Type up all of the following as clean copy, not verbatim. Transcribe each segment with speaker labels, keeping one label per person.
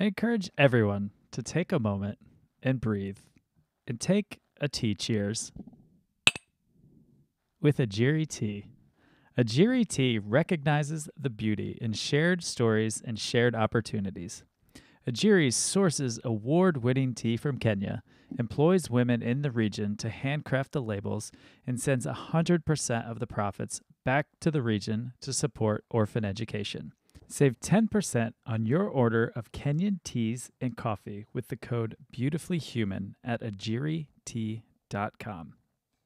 Speaker 1: I encourage everyone to take a moment and breathe and take a tea cheers with a Jiri tea. A Jiri tea recognizes the beauty in shared stories and shared opportunities. Ajiri sources award-winning tea from Kenya, employs women in the region to handcraft the labels, and sends 100% of the profits back to the region to support orphan education. Save 10% on your order of Kenyan teas and coffee with the code BeautifullyHuman at ajiritea.com.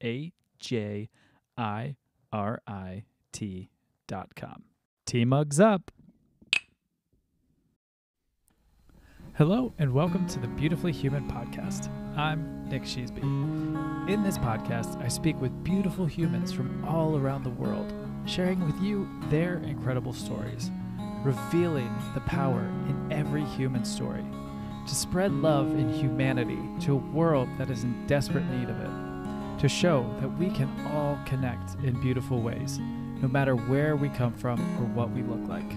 Speaker 1: AJIRIT.com. Tea mugs up. Hello and welcome to the Beautifully Human podcast. I'm Nick Sheesby. In this podcast, I speak with beautiful humans from all around the world, sharing with you their incredible stories, revealing the power in every human story, to spread love and humanity to a world that is in desperate need of it, to show that we can all connect in beautiful ways, no matter where we come from or what we look like.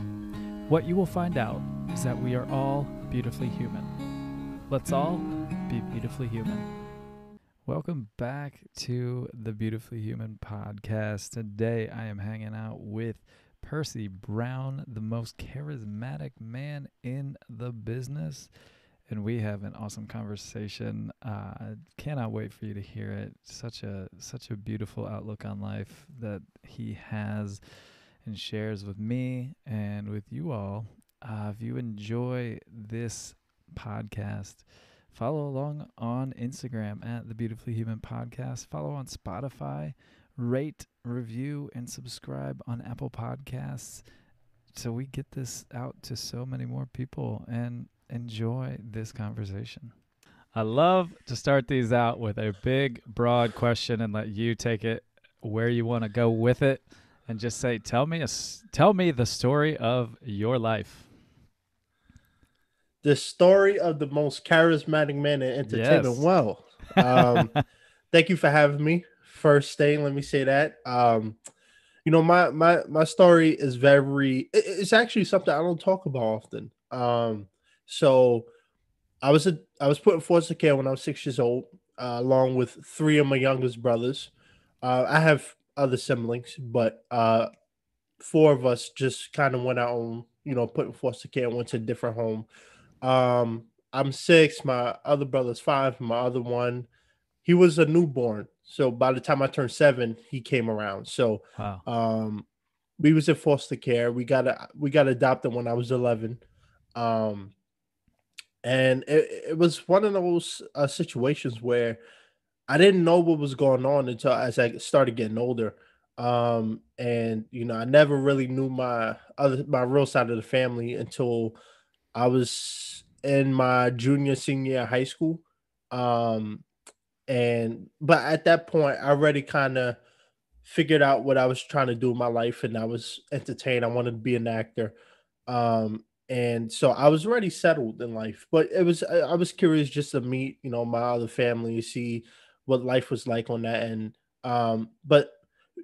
Speaker 1: What you will find out is that we are all beautifully human. Let's all be beautifully human. Welcome back to the Beautifully Human podcast. Today I am hanging out with Percy Brown, the most charismatic man in the business, and we have an awesome conversation. Cannot wait for you to hear it. Such a beautiful outlook on life that he has and shares with me and with you all. If you enjoy this podcast, follow along on Instagram at the Beautifully Human Podcast. Follow on Spotify, rate, review, and subscribe on Apple Podcasts so we get this out to so many more people and enjoy this conversation. I love to start these out with a big, broad question and let you take it where you want to go with it and just say, tell me the story of your life.
Speaker 2: The story of the most charismatic man in entertainment.
Speaker 1: Yes.
Speaker 2: Well, thank you for having me. First thing, let me say that. My story is it's actually something I don't talk about often. So I was put in foster care when I was 6 years old, along with three of my youngest brothers. I have other siblings, but four of us just kind of went out on, put in foster care and went to a different home. I'm six, my other brother's five, my other one, he was a newborn. So by the time I turned 7, he came around. So
Speaker 1: Wow.
Speaker 2: we was in foster care. We got adopted when I was 11. Um, and it was one of those situations where I didn't know what was going on until as I started getting older. And I never really knew my real side of the family until I was in my junior, senior year of high school. Um, but at that point, I already kind of figured out what I was trying to do in my life, and I was entertained. I wanted to be an actor. And so I was already settled in life, but I was curious just to meet, my other family, see what life was like on that end. But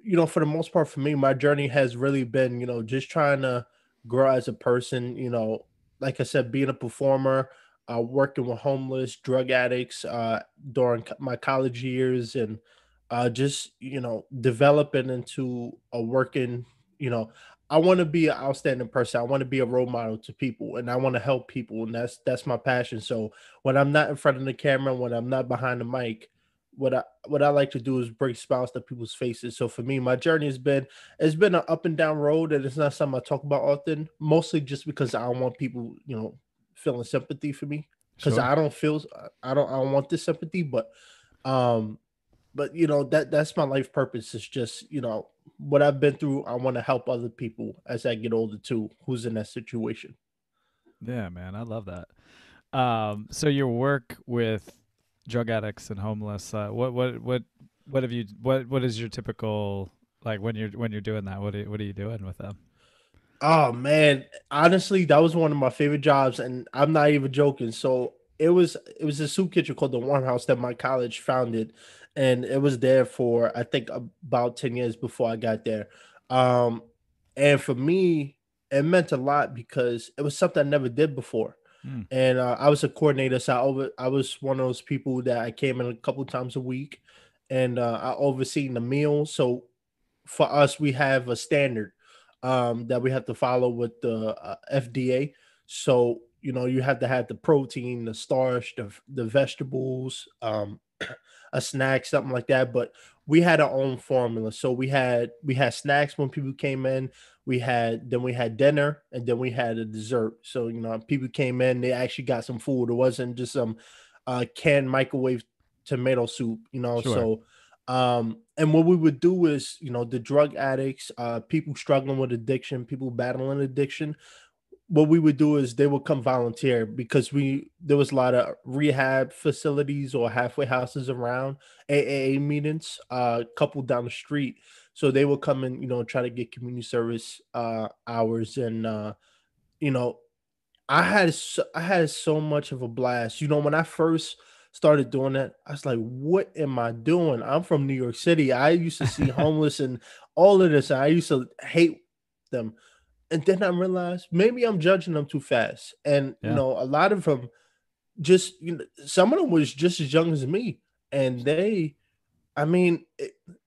Speaker 2: for the most part, for me, my journey has really been, just trying to grow as a person. Like I said, being a performer, working with homeless, drug addicts during my college years, and just developing into a working. I want to be an outstanding person. I want to be a role model to people, and I want to help people, and that's my passion. So when I'm not in front of the camera, when I'm not behind the mic, what I like to do is bring smiles to people's faces. So for me, my journey it's been an up and down road, and it's not something I talk about often. Mostly just because I don't want people, feeling sympathy for me, because
Speaker 1: Sure.
Speaker 2: I don't want this sympathy, um, but that's my life purpose. It's just what I've been through. I want to help other people as I get older too, who's in that situation.
Speaker 1: Yeah, man, I love that. So your work with drug addicts and homeless, what have you what is your typical, like, when you're doing that? What are you doing with them?
Speaker 2: Oh man, honestly, that was one of my favorite jobs, and I'm not even joking. So it was a soup kitchen called the Warm House that my college founded, and it was there for I think about 10 years before I got there. Um, and for me, it meant a lot because it was something I never did before.
Speaker 1: Mm,
Speaker 2: and I was a coordinator. So I was one of those people that I came in a couple times a week, and I overseen the meal. So for us, we have a standard that we have to follow with the FDA. So you have to have the protein, the starch, the vegetables, a snack, something like that. But we had our own formula. So we had snacks when people came in. We had dinner, and then we had a dessert. So people came in, they actually got some food. It wasn't just some canned microwave tomato soup.
Speaker 1: sure.
Speaker 2: So and what we would do is, the drug addicts, people struggling with addiction, people battling addiction, what we would do is they would come volunteer because we there was a lot of rehab facilities or halfway houses around, AAA meetings, a couple down the street. So they would come and try to get community service hours, and you know I had so much of a blast. When I first started doing that, I was like, "What am I doing? I'm from New York City. I used to see homeless and all of this. And I used to hate them, and then I realized maybe I'm judging them too fast. And
Speaker 1: Yeah.
Speaker 2: a lot of them just some of them was just as young as me, and I mean,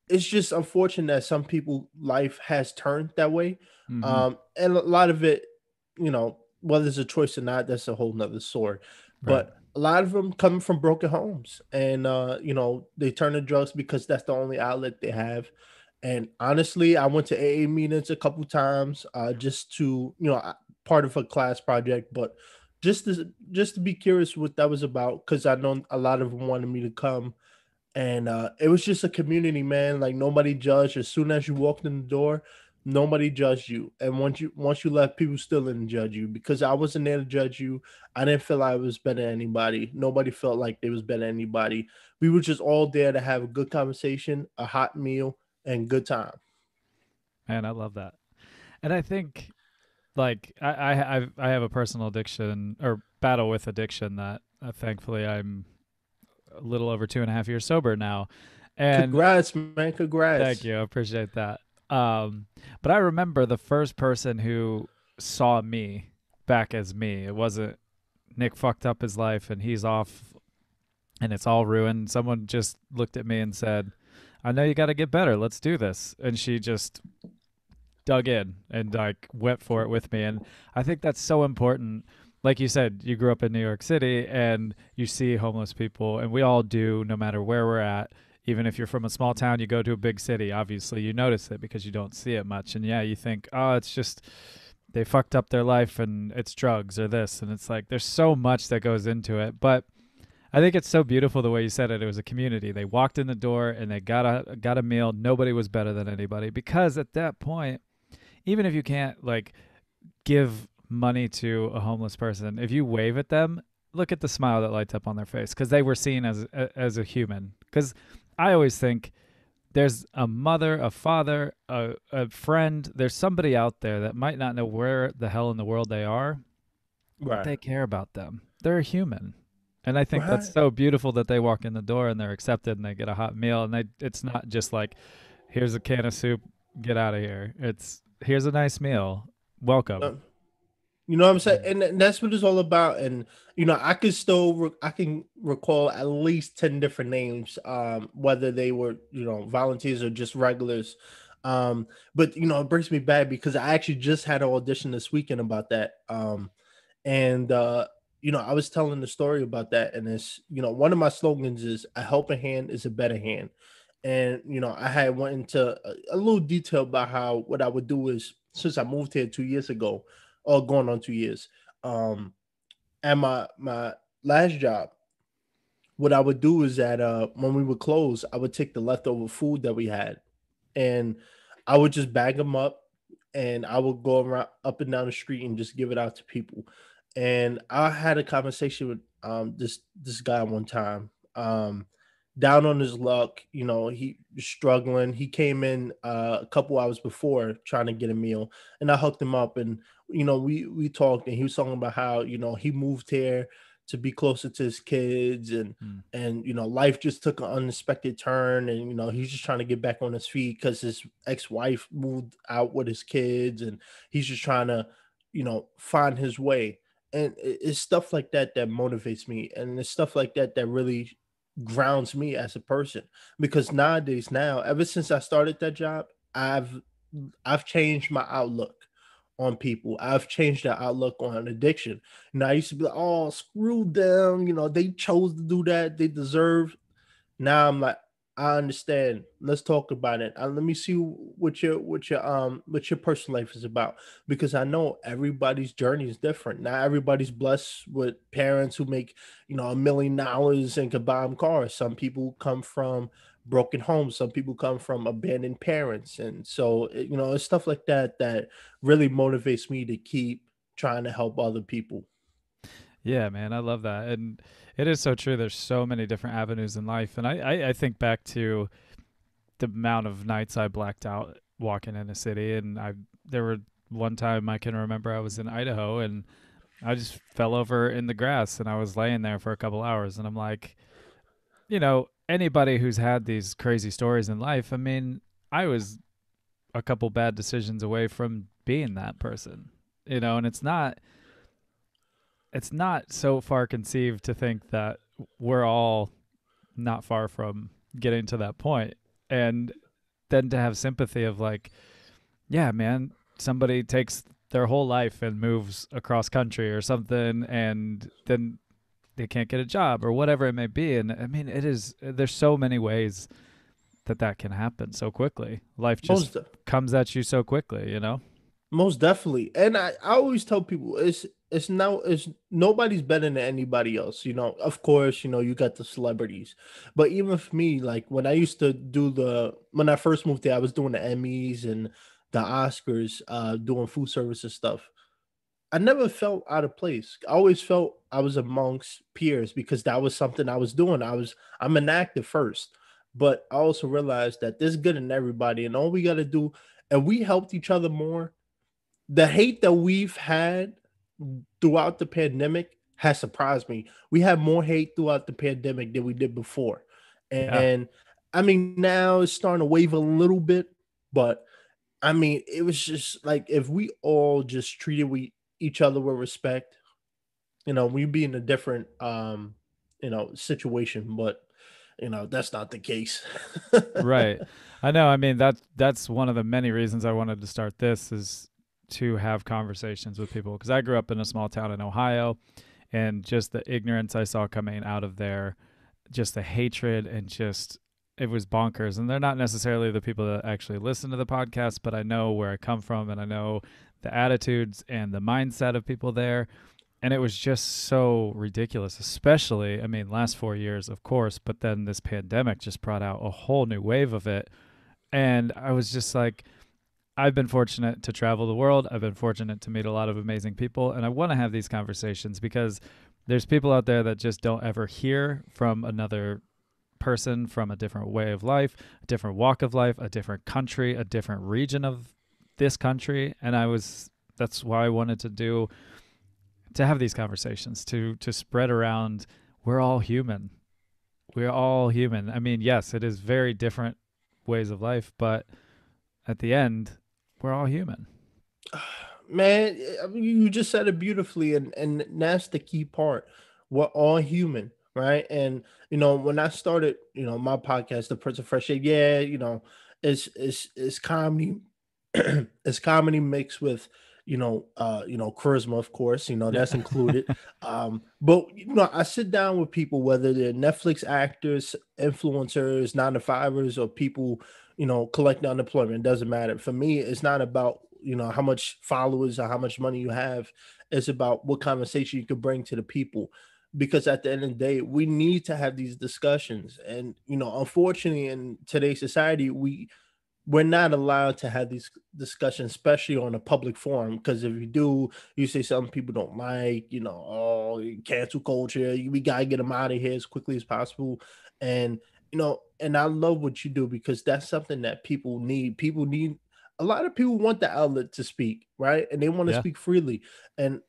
Speaker 2: it's just unfortunate that some people life has turned that way.
Speaker 1: Hmm.
Speaker 2: And a lot of it, whether it's a choice or not, that's a whole nother story.
Speaker 1: Right.
Speaker 2: But a lot of them coming from broken homes, and they turn to drugs because that's the only outlet they have. And honestly, I went to AA meetings a couple times, just to part of a class project, but just to be curious what that was about, because I know a lot of them wanted me to come, and it was just a community, man. Like, nobody judged. As soon as you walked in the door, nobody judged you, and once you left, people still didn't judge you, because I wasn't there to judge you. I didn't feel I was better than anybody. Nobody felt like they was better than anybody. We were just all there to have a good conversation, a hot meal, and good time.
Speaker 1: Man, I love that. And I think like I have a personal addiction or battle with addiction that thankfully I'm a little over 2.5 years sober now. And
Speaker 2: Congrats, man.
Speaker 1: thank
Speaker 2: Congrats.
Speaker 1: you. I appreciate that. But I remember the first person who saw me back as me. It wasn't Nick fucked up his life and he's off and it's all ruined. Someone just looked at me and said, I know you got to get better. Let's do this. And she just dug in and like went for it with me. And I think that's so important. Like you said, you grew up in New York City and you see homeless people, and we all do, no matter where we're at. Even if you're from a small town, you go to a big city, obviously you notice it because you don't see it much. And yeah, you think, oh, it's just they fucked up their life and it's drugs or this. And it's like there's so much that goes into it. But I think it's so beautiful the way you said it. It was a community. They walked in the door and they got a meal. Nobody was better than anybody, because at that point, even if you can't like give money to a homeless person, if you wave at them, look at the smile that lights up on their face, because they were seen as a human. Because I always think there's a mother, a father, a friend. There's somebody out there that might not know where the hell in the world they are, but
Speaker 2: Right.
Speaker 1: they care about them. They're a human. And I think that's
Speaker 2: Right.
Speaker 1: so beautiful that they walk in the door and they're accepted and they get a hot meal, and it's not just like here's a can of soup, get out of here. It's here's a nice meal. Welcome.
Speaker 2: Um, You know what I'm saying?
Speaker 1: Mm.
Speaker 2: And that's what it's all about. And I can recall at least 10 different names, whether they were, volunteers or just regulars. But it brings me back because I actually just had an audition this weekend about that. And I was telling the story about that, and it's, one of my slogans is a helping hand is a better hand. And I had went into a little detail about how what I would do is, since I moved here 2 years ago, or going on 2 years, um, at my last job, what I would do is that when we would close, I would take the leftover food that we had, and I would just bag them up, and I would go around up and down the street and just give it out to people. And I had a conversation with this guy one time, down on his luck. He was struggling. He came in a couple hours before trying to get a meal, and I hooked him up, and we talked, and he was talking about how he moved here to be closer to his kids,
Speaker 1: Mm.
Speaker 2: and life just took an unexpected turn, and he's just trying to get back on his feet because his ex-wife moved out with his kids, and he's just trying to find his way. And it's stuff like that that motivates me, and it's stuff like that that really grounds me as a person. Because nowadays, now ever since I started that job, I've changed my outlook on people. I've changed the outlook on addiction. And I used to be like, oh, screw them, they chose to do that, they deserve. Now I'm like, I understand. Let's talk about it. Let me see what your personal life is about, because I know everybody's journey is different. Not everybody's blessed with parents who make $1 million and can buy them cars. Some people come from broken homes. Some people come from abandoned parents, and so it's stuff like that that really motivates me to keep trying to help other people.
Speaker 1: Yeah, man, I love that. And it is so true. There's so many different avenues in life. And I think back to the amount of nights I blacked out walking in a city. And there were one time I can remember I was in Idaho and I just fell over in the grass and I was laying there for a couple hours. And I'm like, anybody who's had these crazy stories in life, I mean, I was a couple bad decisions away from being that person, and it's not so far conceived to think that we're all not far from getting to that point. And then to have sympathy of like, yeah, man, somebody takes their whole life and moves across country or something, and then they can't get a job or whatever it may be. And I mean, there's so many ways that can happen so quickly. Life just
Speaker 2: Most
Speaker 1: comes at you so quickly.
Speaker 2: Most definitely. And I always tell people it's nobody's better than anybody else. Of course, you got the celebrities. But even for me, like when I first moved there, I was doing the Emmys and the Oscars, doing food service and stuff. I never felt out of place. I always felt I was amongst peers because that was something I was doing. I'm an actor first, but I also realized that there's good in everybody, and all we got to do, and we helped each other more. The hate that we've had throughout the pandemic has surprised me. We had more hate throughout the pandemic than we did before.
Speaker 1: Yeah.
Speaker 2: And I mean, now it's starting to wave a little bit, but I mean, it was just like if we all just treated each other with respect, we'd be in a different situation, but that's not the case.
Speaker 1: Right. I know. I mean, that's one of the many reasons I wanted to start this is to have conversations with people because I grew up in a small town in Ohio, and just the ignorance I saw coming out of there, just the hatred and just it was bonkers. And they're not necessarily the people that actually listen to the podcast, but I know where I come from and I know the attitudes and the mindset of people there. And it was just so ridiculous, especially, I mean, last 4 years, of course, but then this pandemic just brought out a whole new wave of it. And I was just like, I've been fortunate to travel the world. I've been fortunate to meet a lot of amazing people. And I want to have these conversations because there's people out there that just don't ever hear from another person from a different way of life, a different walk of life, a different country, a different region of this country. And that's why I wanted to have these conversations, to spread around we're all human. We're all human. I mean, yes, it is very different ways of life, but at the end, we're all human.
Speaker 2: Man, I mean, you just said it beautifully, and that's the key part. We're all human, right? And when I started, my podcast, The Prince of Fresh Air, yeah, it's comedy, it's comedy mixed with charisma, of course,
Speaker 1: Yeah.
Speaker 2: that's included. But I sit down with people, whether they're Netflix actors, influencers, 9 to 5ers, or people collecting unemployment. It doesn't matter. For me, it's not about how much followers or how much money you have. It's about what conversation you could bring to the people. Because at the end of the day, we need to have these discussions. And unfortunately, in today's society, we're not allowed to have these discussions, especially on a public forum. Because if you do, you say something people don't like, oh, cancel culture. We gotta get them out of here as quickly as possible. And and I love what you do because that's something that people need. People need. A lot of people want the outlet to speak, right? And they want to
Speaker 1: Yeah.
Speaker 2: speak freely. And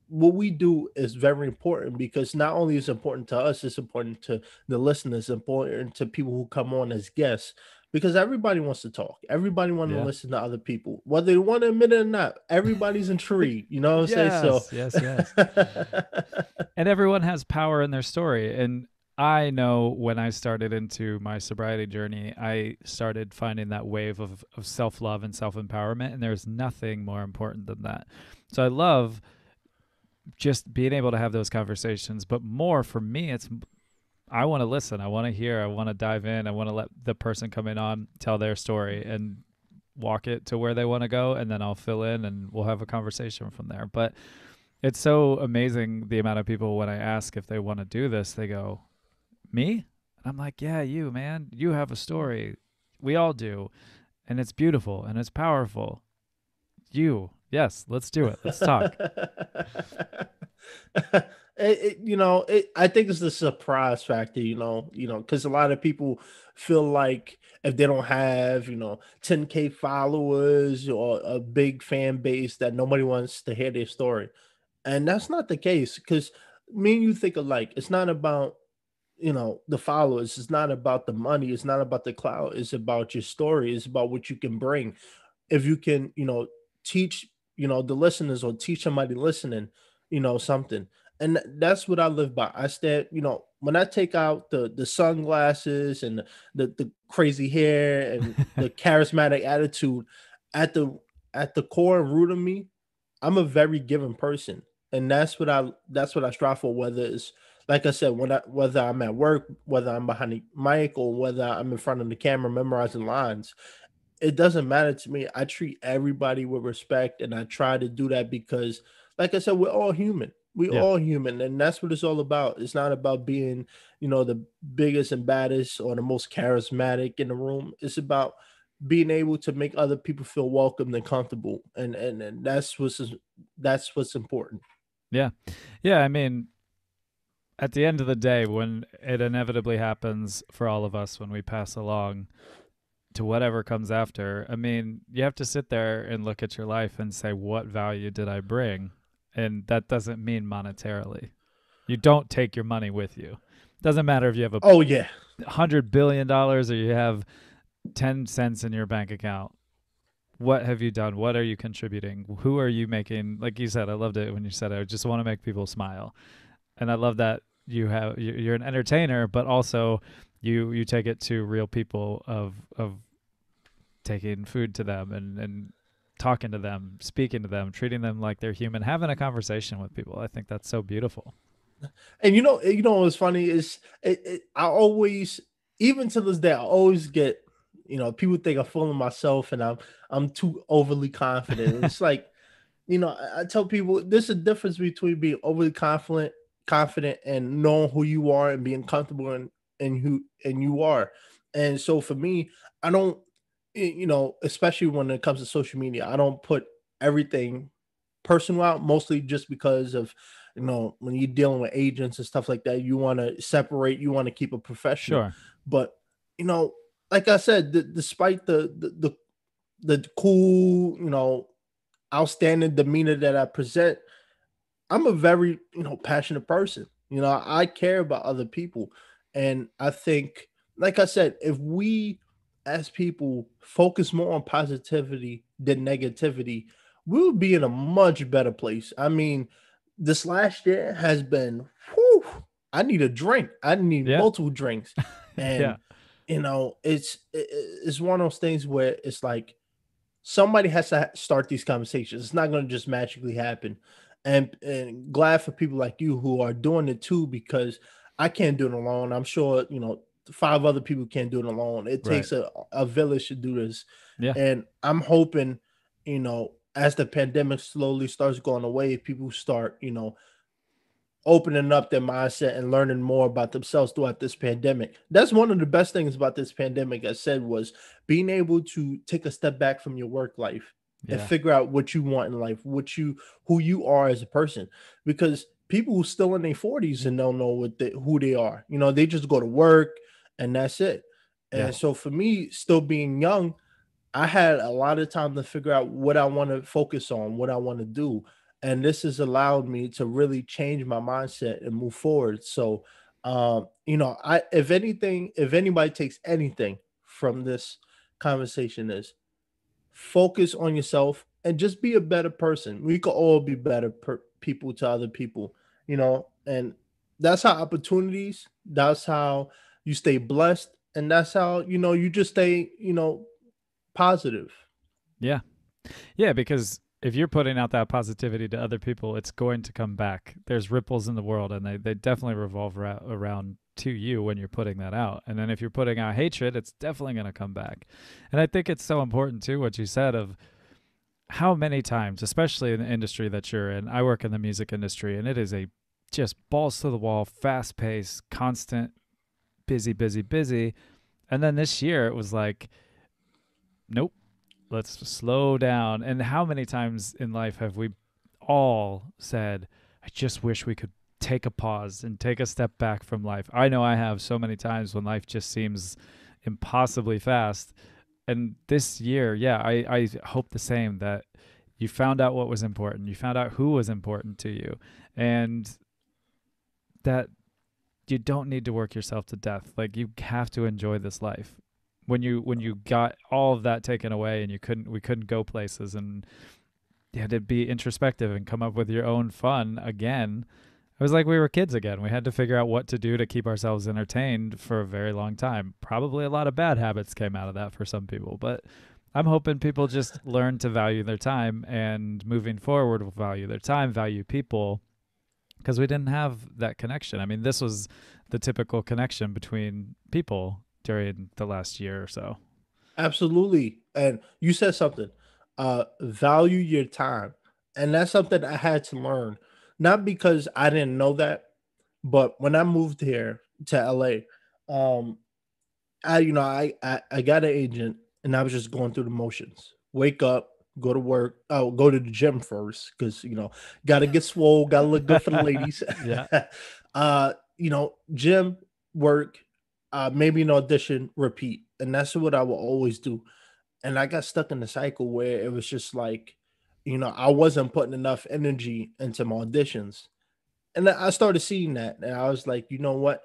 Speaker 2: what we do is very important because not only is it important to us, it's important to the listeners, important to people who come on as guests, because everybody wants to talk. Everybody wants to
Speaker 1: Yeah.
Speaker 2: listen to other people, whether they want to admit it or not. Everybody's intrigued. You know what I'm saying? So,
Speaker 1: Yes, yes, yes. And everyone has power in their story. And I know when I started into my sobriety journey, I started finding that wave of self love and self empowerment. And there's nothing more important than that. So I love just being able to have those conversations. But more for me, it's I want to listen. I want to hear. I want to dive in. I want to let the person come in on, tell their story, and walk it to where they want to go. And then I'll fill in and we'll have a conversation from there. But it's so amazing the amount of people when I ask if they want to do this, they go, "Me?" And I'm like, "Yeah, you, man. You have a story. We all do. And it's beautiful and it's powerful. You. Yes, let's do it. Let's talk."
Speaker 2: I think it's the surprise factor, because a lot of people feel like if they don't have, 10K followers or a big fan base, that nobody wants to hear their story. And that's not the case, because me and you think alike. It's not about, the followers. It's not about the money. It's not about the clout. It's about your story. It's about what you can bring. If you can, teach, the listeners, or teach somebody listening, something. And that's what I live by. I stand, when I take out the sunglasses and the crazy hair and the charismatic attitude, at the at the core and root of me, I'm a very giving person. And that's what I strive for, whether it's, like I said, whether I'm at work, whether I'm behind the mic, or whether I'm in front of the camera memorizing lines. It doesn't matter to me. I treat everybody with respect, and I try to do that because, like I said, we're all human. We
Speaker 1: Yeah.
Speaker 2: all human, and that's what it's all about. It's not about being, the biggest and baddest or the most charismatic in the room. It's about being able to make other people feel welcome and comfortable, and that's what's important.
Speaker 1: Yeah. Yeah. I mean, at the end of the day, when it inevitably happens for all of us when we pass along to whatever comes after, I mean, you have to sit there and look at your life and say, what value did I bring? And that doesn't mean monetarily. You don't take your money with you. Doesn't matter if you have
Speaker 2: Oh yeah.
Speaker 1: $100 billion or you have 10 cents in your bank account. What have you done? What are you contributing? Who are you making? Like you said, I loved it when you said, I just want to make people smile. And I love that you're an entertainer, but also you take it to real people of taking food to them and talking to them, speaking to them, treating them like they're human, having a conversation with people. I think that's so beautiful.
Speaker 2: And what's funny is, I always, even to this day, I always get, people think I'm fooling myself and I'm too overly confident. And it's like, I tell people there's a difference between being overly confident and knowing who you are and being comfortable in who and you are. And so for me, I don't, especially when it comes to social media, I don't put everything personal out, mostly just because of, when you're dealing with agents and stuff like that, you want to separate, you want to keep it professional.
Speaker 1: Sure.
Speaker 2: But, you know like I said, despite the cool, outstanding demeanor that I present, I'm a very, passionate person. I care about other people. And I think, like I said, if we as people focus more on positivity than negativity, we would be in a much better place. I mean, this last year has been, whew, I need a drink. I need
Speaker 1: Yeah.
Speaker 2: multiple drinks.
Speaker 1: Yeah.
Speaker 2: And, it's one of those things where it's like, somebody has to start these conversations. It's not going to just magically happen. And glad for people like you who are doing it too, because I can't do it alone. I'm sure, five other people can't do it alone. It
Speaker 1: Right.
Speaker 2: takes a village to do this.
Speaker 1: Yeah.
Speaker 2: And I'm hoping, as the pandemic slowly starts going away, people start, opening up their mindset and learning more about themselves throughout this pandemic. That's one of the best things about this pandemic, I said, was being able to take a step back from your work life and
Speaker 1: Yeah.
Speaker 2: figure out what you want in life, who you are as a person. Because people who still in their 40s and don't know who they are, they just go to work and that's it.
Speaker 1: Yeah.
Speaker 2: And so for me, still being young, I had a lot of time to figure out what I want to focus on, what I want to do. And this has allowed me to really change my mindset and move forward. So, I if anything, if anybody takes anything from this conversation is focus on yourself and just be a better person. We could all be better people to other people, and that's how opportunities, that's how you stay blessed, and that's how, you just stay, positive.
Speaker 1: Yeah. Yeah, because if you're putting out that positivity to other people, it's going to come back. There's ripples in the world, and they definitely revolve around to you when you're putting that out. And then if you're putting out hatred, it's definitely going to come back. And I think it's so important, too, what you said of how many times, especially in the industry that you're in. I work in the music industry, and it is a just balls to the wall, fast paced, constant, busy, busy, busy. And then this year, it was like, nope, let's slow down. And how many times in life have we all said, I just wish we could take a pause and take a step back from life? I know I have so many times when life just seems impossibly fast. And this year, yeah, I hope the same, that you found out what was important. You found out who was important to you. And that you don't need to work yourself to death. Like, you have to enjoy this life. When you got all of that taken away and we couldn't go places, and you had to be introspective and come up with your own fun again. It was like we were kids again. We had to figure out what to do to keep ourselves entertained for a very long time. Probably a lot of bad habits came out of that for some people, but I'm hoping people just learn to value their time, and moving forward will value their time, value people, because we didn't have that connection. I mean, this was the typical connection between people during the last year or so.
Speaker 2: Absolutely. And you said something. Value your time. And that's something I had to learn. Not because I didn't know that, but when I moved here to LA, um, I got an agent, and I was just going through the motions. Wake up, go to work, go to the gym first, because gotta get swole, gotta look good for the ladies.
Speaker 1: Yeah.
Speaker 2: Gym, work, maybe an audition, repeat. And that's what I will always do. And I got stuck in the cycle where it was just like, I wasn't putting enough energy into my auditions. And I started seeing that. And I was like, you know what?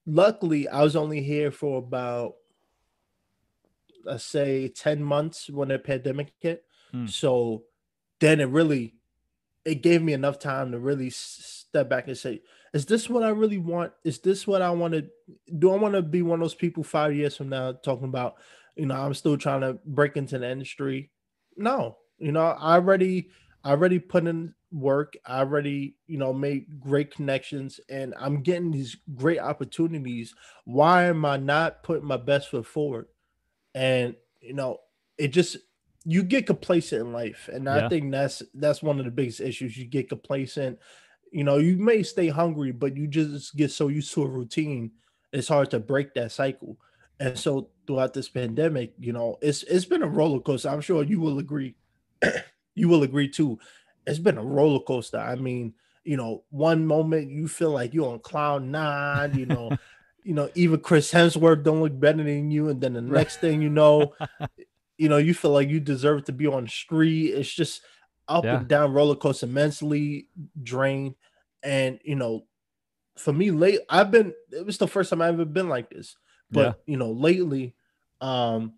Speaker 2: Luckily, I was only here for about, let's say, 10 months when the pandemic hit.
Speaker 1: Mm.
Speaker 2: So then it gave me enough time to really step back and say, is this what I really want? Is this what I want to do? I want to be one of those people 5 years from now talking about, I'm still trying to break into the industry. No, I already put in work. I already, made great connections, and I'm getting these great opportunities. Why am I not putting my best foot forward? And it just, you get complacent in life, and I
Speaker 1: Yeah.
Speaker 2: think that's one of the biggest issues. You get complacent. You may stay hungry, but you just get so used to a routine, it's hard to break that cycle. And so throughout this pandemic, it's been a roller coaster. I'm sure you will agree. You will agree too. It's been a roller coaster. I mean, one moment you feel like you're on cloud nine, even Chris Hemsworth don't look better than you, and then the
Speaker 1: Right.
Speaker 2: next thing you feel like you deserve to be on the street. It's just up
Speaker 1: Yeah.
Speaker 2: and down roller coaster, mentally drained. And for me, it was the first time I ever been like this.
Speaker 1: Yeah.
Speaker 2: But lately, um,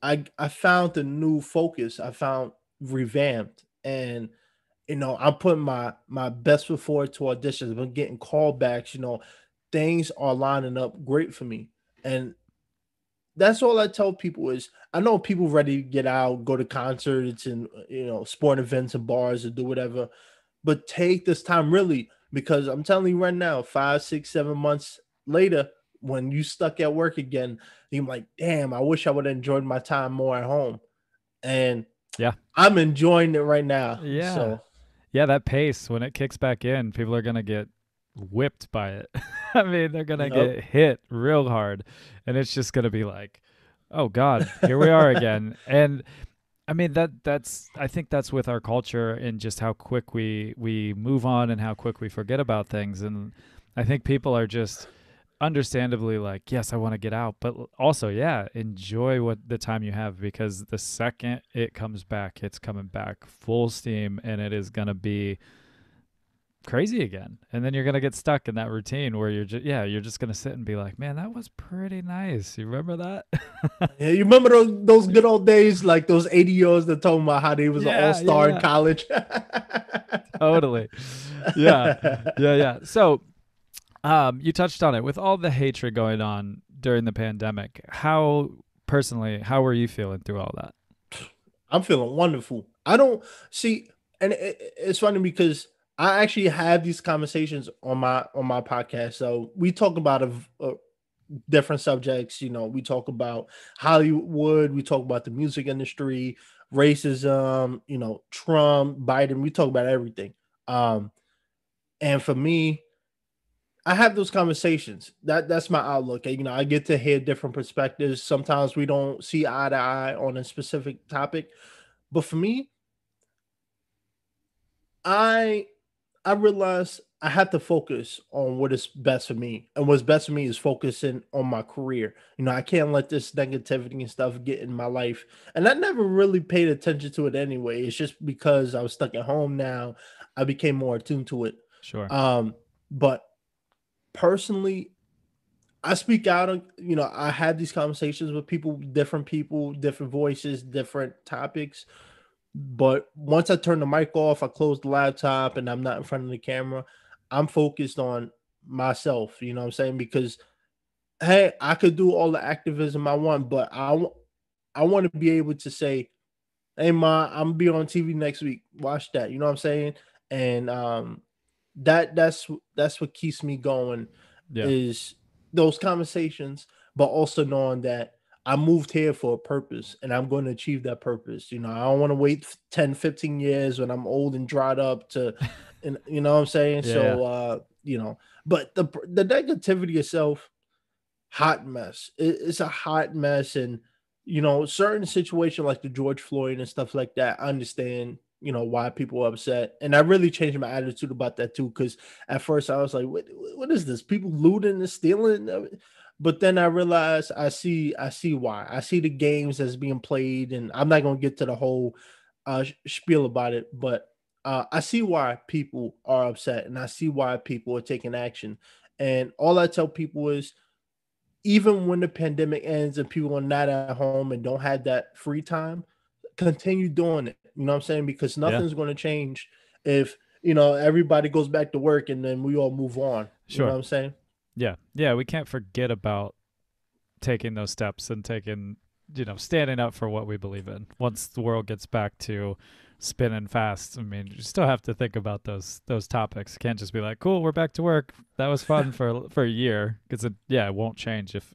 Speaker 2: I found a new focus. I found revamped, and I'm putting my best foot forward to auditions. I'm getting callbacks. Things are lining up great for me, and that's all I tell people is, I know people ready to get out, go to concerts and sport events and bars and do whatever, but take this time really, because I'm telling you right now, 5, 6, 7 months later, when you stuck at work again, you're like, damn, I wish I would have enjoyed my time more at home, and
Speaker 1: Yeah.
Speaker 2: I'm enjoying it right now.
Speaker 1: Yeah.
Speaker 2: So
Speaker 1: Yeah, that pace, when it kicks back in, people are going to get whipped by it. I mean, they're going to
Speaker 2: yep.
Speaker 1: get hit real hard. And it's just going to be like, oh God, here we are again. And I mean, I think that's with our culture, and just how quick we move on and how quick we forget about things. And I think people are just understandably like, yes, I want to get out, but also, yeah, enjoy what the time you have, because the second it comes back, it's coming back full steam, and it is going to be crazy again. And then you're going to get stuck in that routine where you're just going to sit and be like, man, that was pretty nice. You remember that?
Speaker 2: Yeah, you remember those good old days, like those 80-years that told about how they was an
Speaker 1: Yeah, yeah,
Speaker 2: all-star in
Speaker 1: yeah.
Speaker 2: college.
Speaker 1: Totally. Yeah. Yeah, yeah. So, you touched on it with all the hatred going on during the pandemic. How were you feeling through all that?
Speaker 2: I'm feeling wonderful. I don't see, and it's funny because I actually have these conversations on my podcast. So we talk about different subjects. You know, we talk about Hollywood, we talk about the music industry, racism. You know, Trump, Biden. We talk about everything. Um, and for me, I have those conversations. That's my outlook. You know, I get to hear different perspectives. Sometimes we don't see eye to eye on a specific topic, but for me, I I realized I had to focus on what is best for me. And what's best for me is focusing on my career. You know, I can't let this negativity and stuff get in my life. And I never really paid attention to it anyway. It's just because I was stuck at home now, I became more attuned to it.
Speaker 1: Sure.
Speaker 2: But personally, I speak out on, you know, I had these conversations with people, different voices, different topics. But once I turn the mic off, I close the laptop and I'm not in front of the camera, I'm focused on myself, you know what I'm saying? Because hey, I could do all the activism I want, but I want to be able to say, "Hey ma, I'm gonna be on TV next week. Watch that." You know what I'm saying? And that's what keeps me going
Speaker 1: Yeah.
Speaker 2: is those conversations, but also knowing that I moved here for a purpose and I'm going to achieve that purpose. You know, I don't want to wait 10, 15 years when I'm old and dried up to, and you know what I'm saying?
Speaker 1: Yeah, yeah.
Speaker 2: So, you know, but the negativity itself, hot mess. It's a hot mess. And, you know, certain situation like the George Floyd and stuff like that, I understand, you know, why people are upset. And I really changed my attitude about that too. Cause at first I was like, what is this? People looting and stealing? But then I realized I see why. I see the games that's being played, and I'm not gonna get to the whole spiel about it, but I see why people are upset and I see why people are taking action. And all I tell people is even when the pandemic ends and people are not at home and don't have that free time, continue doing it. You know what I'm saying? Because
Speaker 1: Yeah.
Speaker 2: nothing's going to change if, you know, everybody goes back to work and then we all move on. You know what
Speaker 1: Sure.
Speaker 2: I'm saying?
Speaker 1: Yeah. Yeah, we can't forget about taking those steps and standing up for what we believe in. Once the world gets back to spinning fast, I mean, you still have to think about those topics. You can't just be like, "Cool, we're back to work. That was fun for a year," because it won't change if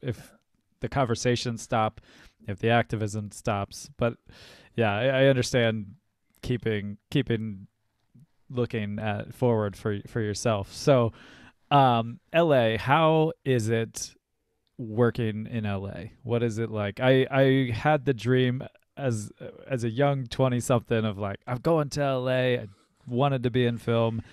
Speaker 1: the conversations stop, if the activism stops. But yeah, I understand keeping looking at forward for yourself. So, LA, how is it working in LA? What is it like? I had the dream as a young 20 something of like, I'm going to LA. I wanted to be in film.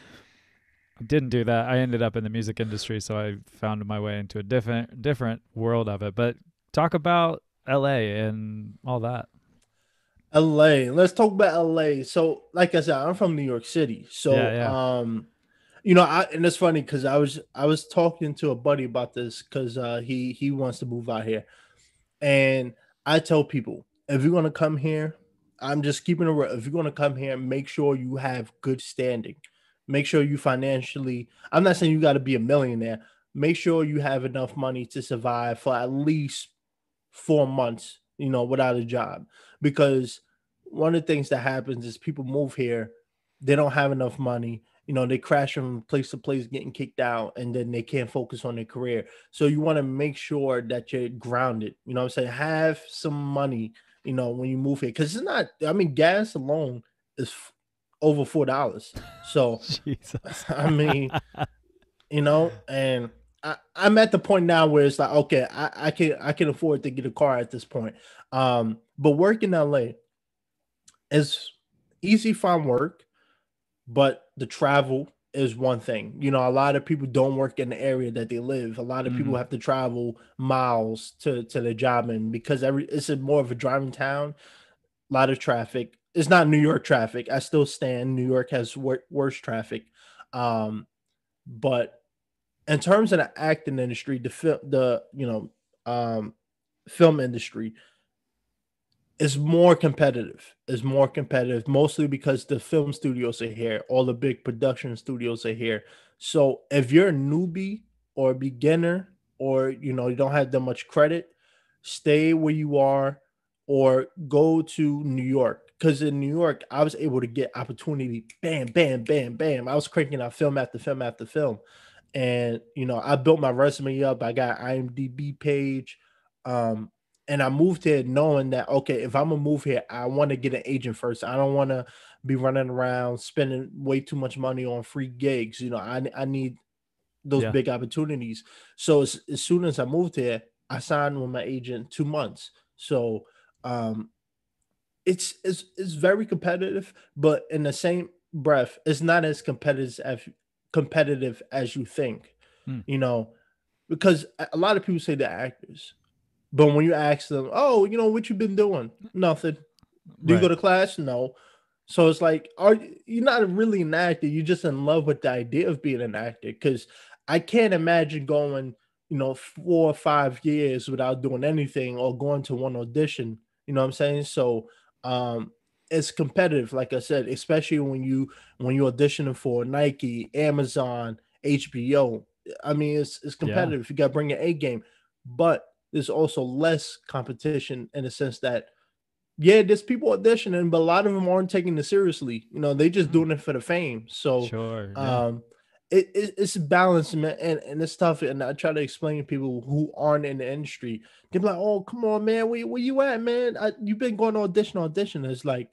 Speaker 1: Didn't do that. I ended up in the music industry, so I found my way into a different world of it. But talk about LA and all that.
Speaker 2: LA. Let's talk about LA. So, like I said, I'm from New York City.
Speaker 1: Yeah,
Speaker 2: So,
Speaker 1: yeah.
Speaker 2: you know, and it's funny because I was talking to a buddy about this because he wants to move out here. And I tell people, if you're gonna come here, I'm just keeping it real. If you're gonna come here, make sure you have good standing. Make sure you financially. I'm not saying you got to be a millionaire. Make sure you have enough money to survive for at least 4 months, you know, without a job. Because one of the things that happens is people move here, they don't have enough money. You know, they crash from place to place, getting kicked out, and then they can't focus on their career. So you want to make sure that you're grounded. You know what I'm saying? Have some money, you know, when you move here. Because it's not, I mean, gas alone is over $4. So,
Speaker 1: Jesus.
Speaker 2: I mean, you know, and I'm at the point now where it's like, okay, I can afford to get a car at this point. But work in LA is easy farm work, but the travel is one thing. You know, a lot of people don't work in the area that they live. A lot of
Speaker 1: Hmm.
Speaker 2: people have to travel miles to their job, and because it's a more of a driving town, a lot of traffic. It's not New York traffic. I still stand. New York has worse traffic. But in terms of the acting industry, um, film industry is more competitive. Is more competitive, mostly because the film studios are here. All the big production studios are here. So if you're a newbie or a beginner, or you don't have that much credit, stay where you are, or go to New York. Because in New York, I was able to get opportunity. Bam, bam, bam, bam. I was cranking out film after film after film, and I built my resume up. I got IMDb page. Um, and I moved here knowing that, okay, if I'm gonna move here, I want to get an agent first. I don't want to be running around spending way too much money on free gigs. I need those
Speaker 1: Yeah.
Speaker 2: big opportunities. So as soon as I moved here, I signed with my agent 2 months. So um, it's very competitive, but in the same breath, it's not as competitive as you think.
Speaker 1: Mm.
Speaker 2: You know, because a lot of people say they're actors, but when you ask them, oh, what you been doing? Nothing. Do you go
Speaker 1: Right.
Speaker 2: to class? No. So it's like, you're not really an actor. You're just in love with the idea of being an actor. Because I can't imagine going, 4 or 5 years without doing anything, or going to one audition. You know what I'm saying? So um, it's competitive, like I said, especially when you auditioning for Nike, Amazon, HBO. I mean, it's
Speaker 1: Yeah.
Speaker 2: competitive. You got to bring your A game, but there's also less competition in the sense that, yeah, there's people auditioning, but a lot of them aren't taking it seriously. They just
Speaker 1: Mm.
Speaker 2: doing it for the fame. So
Speaker 1: Sure. Yeah.
Speaker 2: um it's a balance, man, and it's tough. And I try to explain to people who aren't in the industry. They're like, oh, come on, man, where you at, man? You've been going to audition. It's like,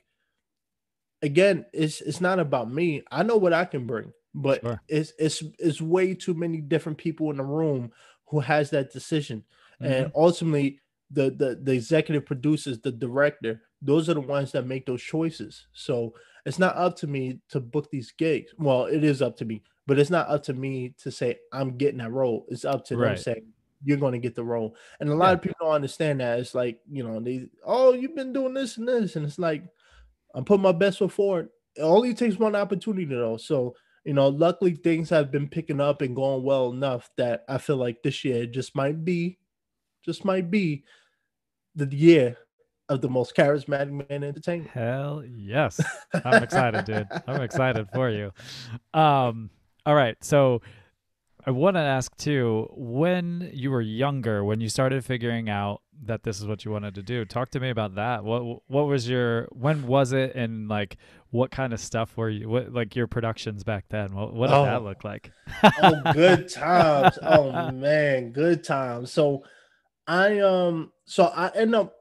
Speaker 2: again, it's not about me. I know what I can bring, but
Speaker 1: Sure.
Speaker 2: it's way too many different people in the room who has that decision. And
Speaker 1: Hmm.
Speaker 2: ultimately, the executive producers, the director, those are the ones that make those choices. So it's not up to me to book these gigs. Well, it is up to me, but it's not up to me to say I'm getting that role. It's up to them
Speaker 1: Right.
Speaker 2: saying you're going to get the role. And a lot
Speaker 1: Yeah.
Speaker 2: of people don't understand that. It's like, oh, you've been doing this and this, and it's like, I'm putting my best foot forward. It only takes one opportunity though. So, luckily things have been picking up and going well enough that I feel like this year just might be the year of the most charismatic man in entertainment.
Speaker 1: Hell yes. I'm excited, dude. I'm excited for you. Um, all right. So I want to ask too, when you were younger, when you started figuring out that this is what you wanted to do, talk to me about that. What was when was it, and like what kind of stuff were you, what, like your productions back then? What did that
Speaker 2: Oh,
Speaker 1: look like?
Speaker 2: oh, good times. Oh man, good times. So I end up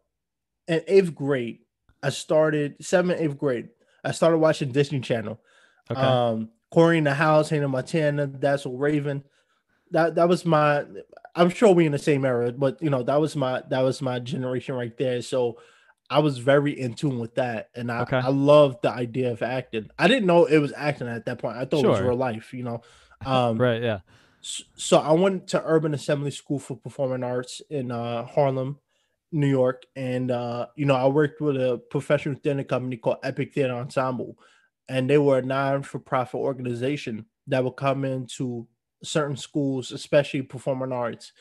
Speaker 2: in eighth grade. I started seventh, eighth grade. I started watching Disney Channel.
Speaker 1: Okay.
Speaker 2: Corey in the House, Hannah Montana, That's So Raven. That was my. I'm sure we in the same era, but that was my generation right there. So I was very in tune with that, and I
Speaker 1: Okay.
Speaker 2: I loved the idea of acting. I didn't know it was acting at that point. I thought it was
Speaker 1: Sure.
Speaker 2: real life. Um,
Speaker 1: Right. Yeah.
Speaker 2: so I went to Urban Assembly School for Performing Arts in Harlem, New York, and I worked with a professional theater company called Epic Theater Ensemble, and they were a non-for-profit organization that would come into certain schools, especially performing arts,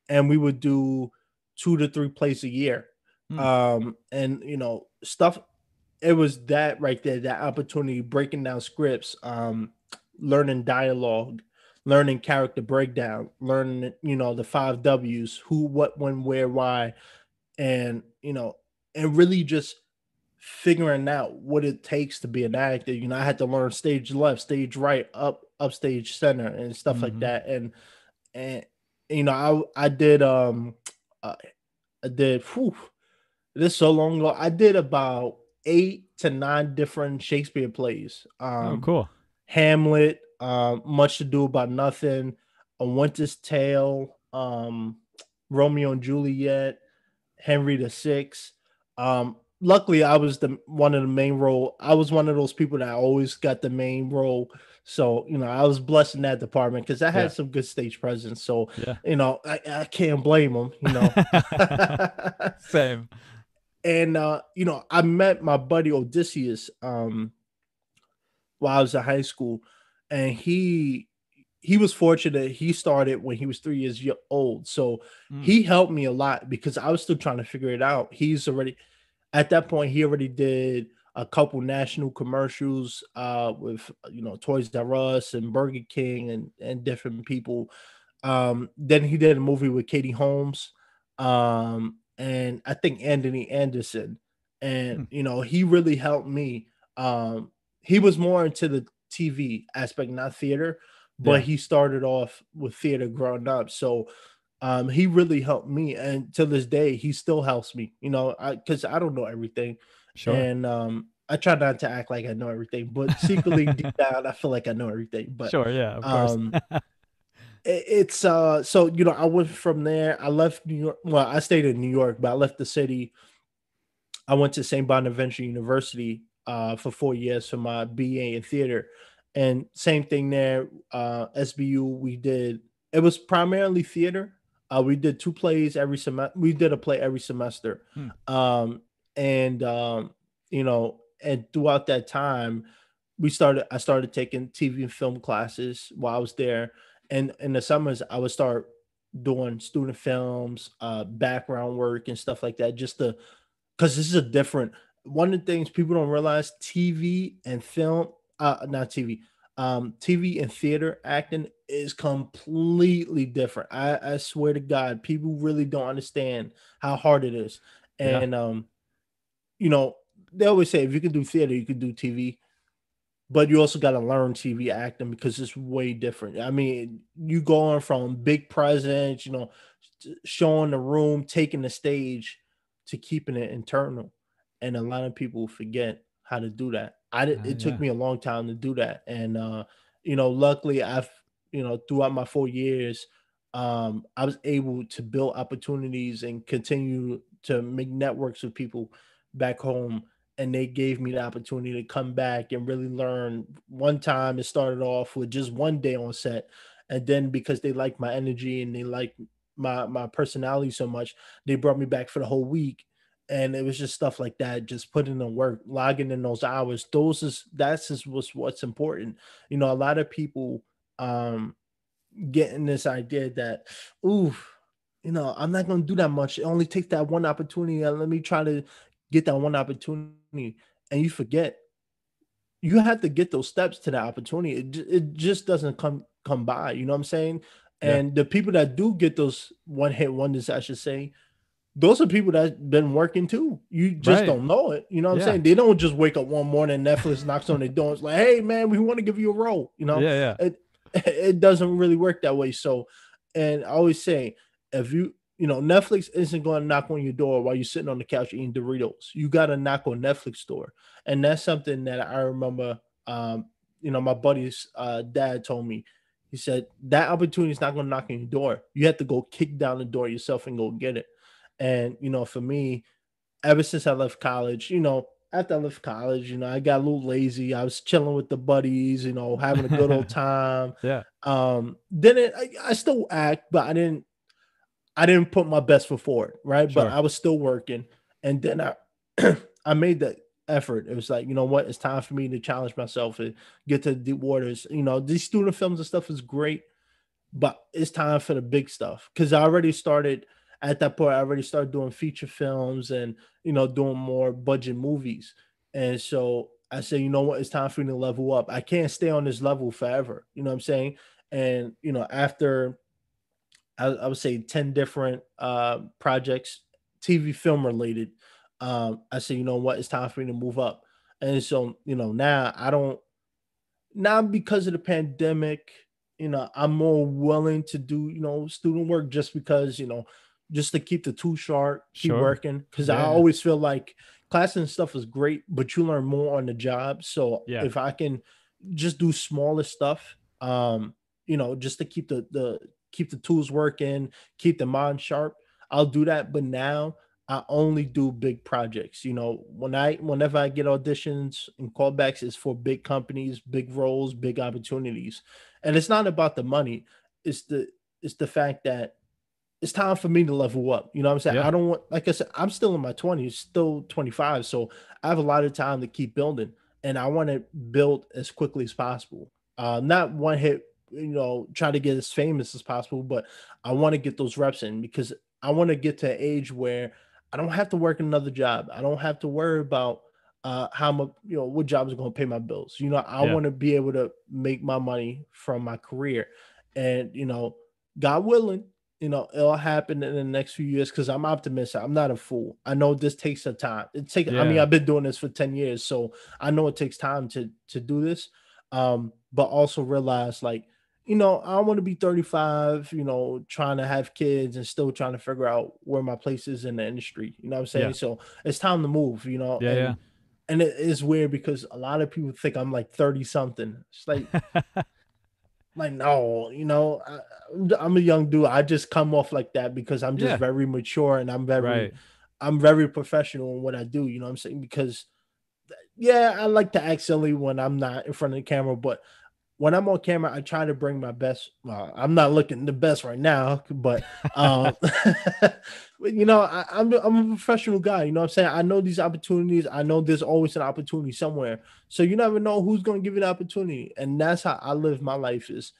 Speaker 2: and we would do 2 to 3 plays a year,
Speaker 1: Hmm.
Speaker 2: and stuff. It was that right there, that opportunity, breaking down scripts, learning dialogue, learning character breakdown, learning, the 5 W's: who, what, when, where, why, and and really just figuring out what it takes to be an actor. I had to learn stage left, stage right, up stage center, and stuff like
Speaker 1: Mm-hmm.
Speaker 2: that. And I did uh, I did whew, this so long ago. I did about 8 to 9 different Shakespeare plays.
Speaker 1: Oh, cool.
Speaker 2: Hamlet, Much to Do About Nothing, A Winter's Tale, Romeo and Juliet, Henry the Sixth. Luckily, I was the one of the main role. I was one of those people that always got the main role. So I was blessed in that department because I had
Speaker 1: Yeah.
Speaker 2: some good stage presence. So
Speaker 1: Yeah.
Speaker 2: I can't blame them.
Speaker 1: Same.
Speaker 2: And I met my buddy Odysseus while I was in high school, and he was fortunate. He started when he was 3 years old, so
Speaker 1: Mm.
Speaker 2: he helped me a lot because I was still trying to figure it out. He's already at that point. He already did a couple national commercials with Toys R Us and Burger King and different people. Then he did a movie with Katie Holmes, and I think Anthony Anderson, and
Speaker 1: Hmm.
Speaker 2: he really helped me. He was more into the TV aspect, not theater, but
Speaker 1: Yeah.
Speaker 2: he started off with theater growing up. So he really helped me, and to this day, he still helps me. Because I don't know everything,
Speaker 1: Sure.
Speaker 2: and I try not to act like I know everything, but secretly deep down, I feel like I know everything. But
Speaker 1: Sure. Yeah. Of course.
Speaker 2: um, it's so I went from there. I left New York. Well, I stayed in New York, but I left the city. I went to St. Bonaventure University for 4 years for my BA in theater, and same thing there. SBU, we did. It was primarily theater. We did two plays every semester. We did a play every semester,
Speaker 1: Hmm.
Speaker 2: um, and throughout that time, I started taking TV and film classes while I was there, and in the summers, I would start doing student films, background work, and stuff like that, just to because this is a different one of the things people don't realize. TV and film, not TV, TV and theater acting is completely different. I swear to God, people really don't understand how hard it is.
Speaker 1: Yeah.
Speaker 2: And you know they always say if you can do theater you can do TV, but you also got to learn TV acting because it's way different. I mean, you going from big presence, showing the room, taking the stage, to keeping it internal, and a lot of people forget how to do that. It took
Speaker 1: Yeah.
Speaker 2: me a long time to do that, and luckily I've throughout my 4 years, I was able to build opportunities and continue to make networks with people back home, and they gave me the opportunity to come back and really learn. One time it started off with just one day on set, and then because they liked my energy and they liked my personality so much, they brought me back for the whole week. And it was just stuff like that, just putting in work, logging in those hours. That's just what's important. A lot of people um getting this idea that, ooh, I'm not going to do that much. It only takes that one opportunity. Let me try to get that one opportunity. And you forget you have to get those steps to that opportunity. It just doesn't come by. You know what I'm saying?
Speaker 1: Yeah.
Speaker 2: And the people that do get those one hit wonders, I should say, those are people that been working too. You just
Speaker 1: Right.
Speaker 2: don't know it. You know what I'm
Speaker 1: Yeah.
Speaker 2: saying? They don't just wake up one morning, Netflix knocks on their door, it's like, hey man, we want to give you a role.
Speaker 1: Yeah. Yeah.
Speaker 2: It doesn't really work that way. So, and I always say, if Netflix isn't going to knock on your door while you're sitting on the couch eating Doritos. You got to knock on Netflix door, and that's something that I remember. My buddy's dad told me. He said that opportunity is not going to knock on your door. You have to go kick down the door yourself and go get it. And for me, ever since I left college, after I left college, I got a little lazy. I was chilling with the buddies, having a good old time.
Speaker 1: Yeah.
Speaker 2: Then I still act, but I didn't put my best foot forward, right? But
Speaker 1: Sure.
Speaker 2: I was still working, and then I I made that effort. It was like, you know what, it's time for me to challenge myself and get to the deep waters. These student films and stuff is great, but it's time for the big stuff because I already started at that point. I already started doing feature films and doing more budget movies, and so I said, you know what, it's time for me to level up. I can't stay on this level forever. You know what I'm saying? And after I would say 10 different projects, TV film related, I said, you know what, it's time for me to move up. And so now I don't now because of the pandemic, I'm more willing to do, student work just because, just to keep the tool sharp, keep
Speaker 1: Sure.
Speaker 2: working. Cause I
Speaker 1: Yeah.
Speaker 2: always feel like class and stuff is great, but you learn more on the job. So
Speaker 1: Yeah.
Speaker 2: if I can just do smaller stuff, just to keep the tools working, keep the mind sharp, I'll do that. But now I only do big projects. Whenever I get auditions and callbacks, it's for big companies, big roles, big opportunities. And it's not about the money. It's the fact that it's time for me to level up. You know what I'm saying?
Speaker 1: Yeah.
Speaker 2: I don't want, like I said, I'm still in my 20s, still 25. So I have a lot of time to keep building, and I want to build as quickly as possible. Not one hit, try to get as famous as possible, but I want to get those reps in because I want to get to an age where I don't have to work another job. I don't have to worry about how much, what job is going to pay my bills. I
Speaker 1: Yeah.
Speaker 2: want to be able to make my money from my career, and God willing, it'll happen in the next few years because I'm optimistic. I'm not a fool. I know this takes a time. I mean,
Speaker 1: Yeah.
Speaker 2: I've been doing this for 10 years, so I know it takes time to do this. But also realize like, I want to be 35, trying to have kids and still trying to figure out where my place is in the industry. You know what I'm
Speaker 1: Yeah.
Speaker 2: saying? So it's time to move,
Speaker 1: Yeah.
Speaker 2: and it is weird because a lot of people think I'm like 30 something. It's
Speaker 1: Yeah.
Speaker 2: like no, I'm a young dude. I just come off like that because I'm just
Speaker 1: Yeah.
Speaker 2: very mature and
Speaker 1: Right.
Speaker 2: I'm very professional in what I do. You know what I'm saying? Because yeah, I like to act silly when I'm not in front of the camera, but when I'm on camera, I try to bring my best. Well, I'm not looking the best right now, but but, I'm a professional guy. You know what I'm saying? I know these opportunities. I know there's always an opportunity somewhere. So you never know who's going to give you the opportunity, and that's how I live my life. Is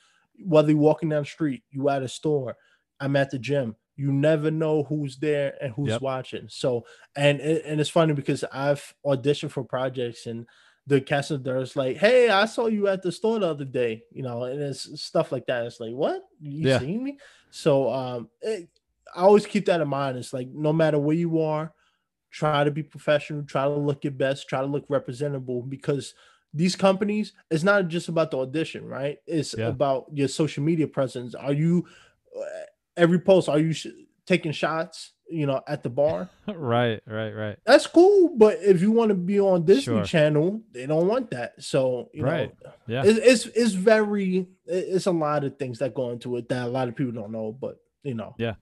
Speaker 2: whether you're walking down the street, you at a store, I'm at the gym. You never know who's there and who's
Speaker 1: Yep.
Speaker 2: watching. So and it's funny because I've auditioned for projects and the casting director's like, "Hey, I saw you at the store the other day," and it's stuff like that. It's like, "What? You
Speaker 1: Yeah.
Speaker 2: seen me?" So, I always keep that in mind. It's like no matter where you are, try to be professional, try to look your best, try to look representable because these companies, it's not just about the audition, right? It's
Speaker 1: Yeah.
Speaker 2: about your social media presence. Are you uh, every post? Are you taking shots? At the bar,
Speaker 1: Right. Right. Right.
Speaker 2: that's cool, but if you want to be on Disney
Speaker 1: Sure.
Speaker 2: Channel, they don't want that. So
Speaker 1: Right. Yeah.
Speaker 2: it's a lot of things that go into it that a lot of people don't know. But
Speaker 1: Yeah.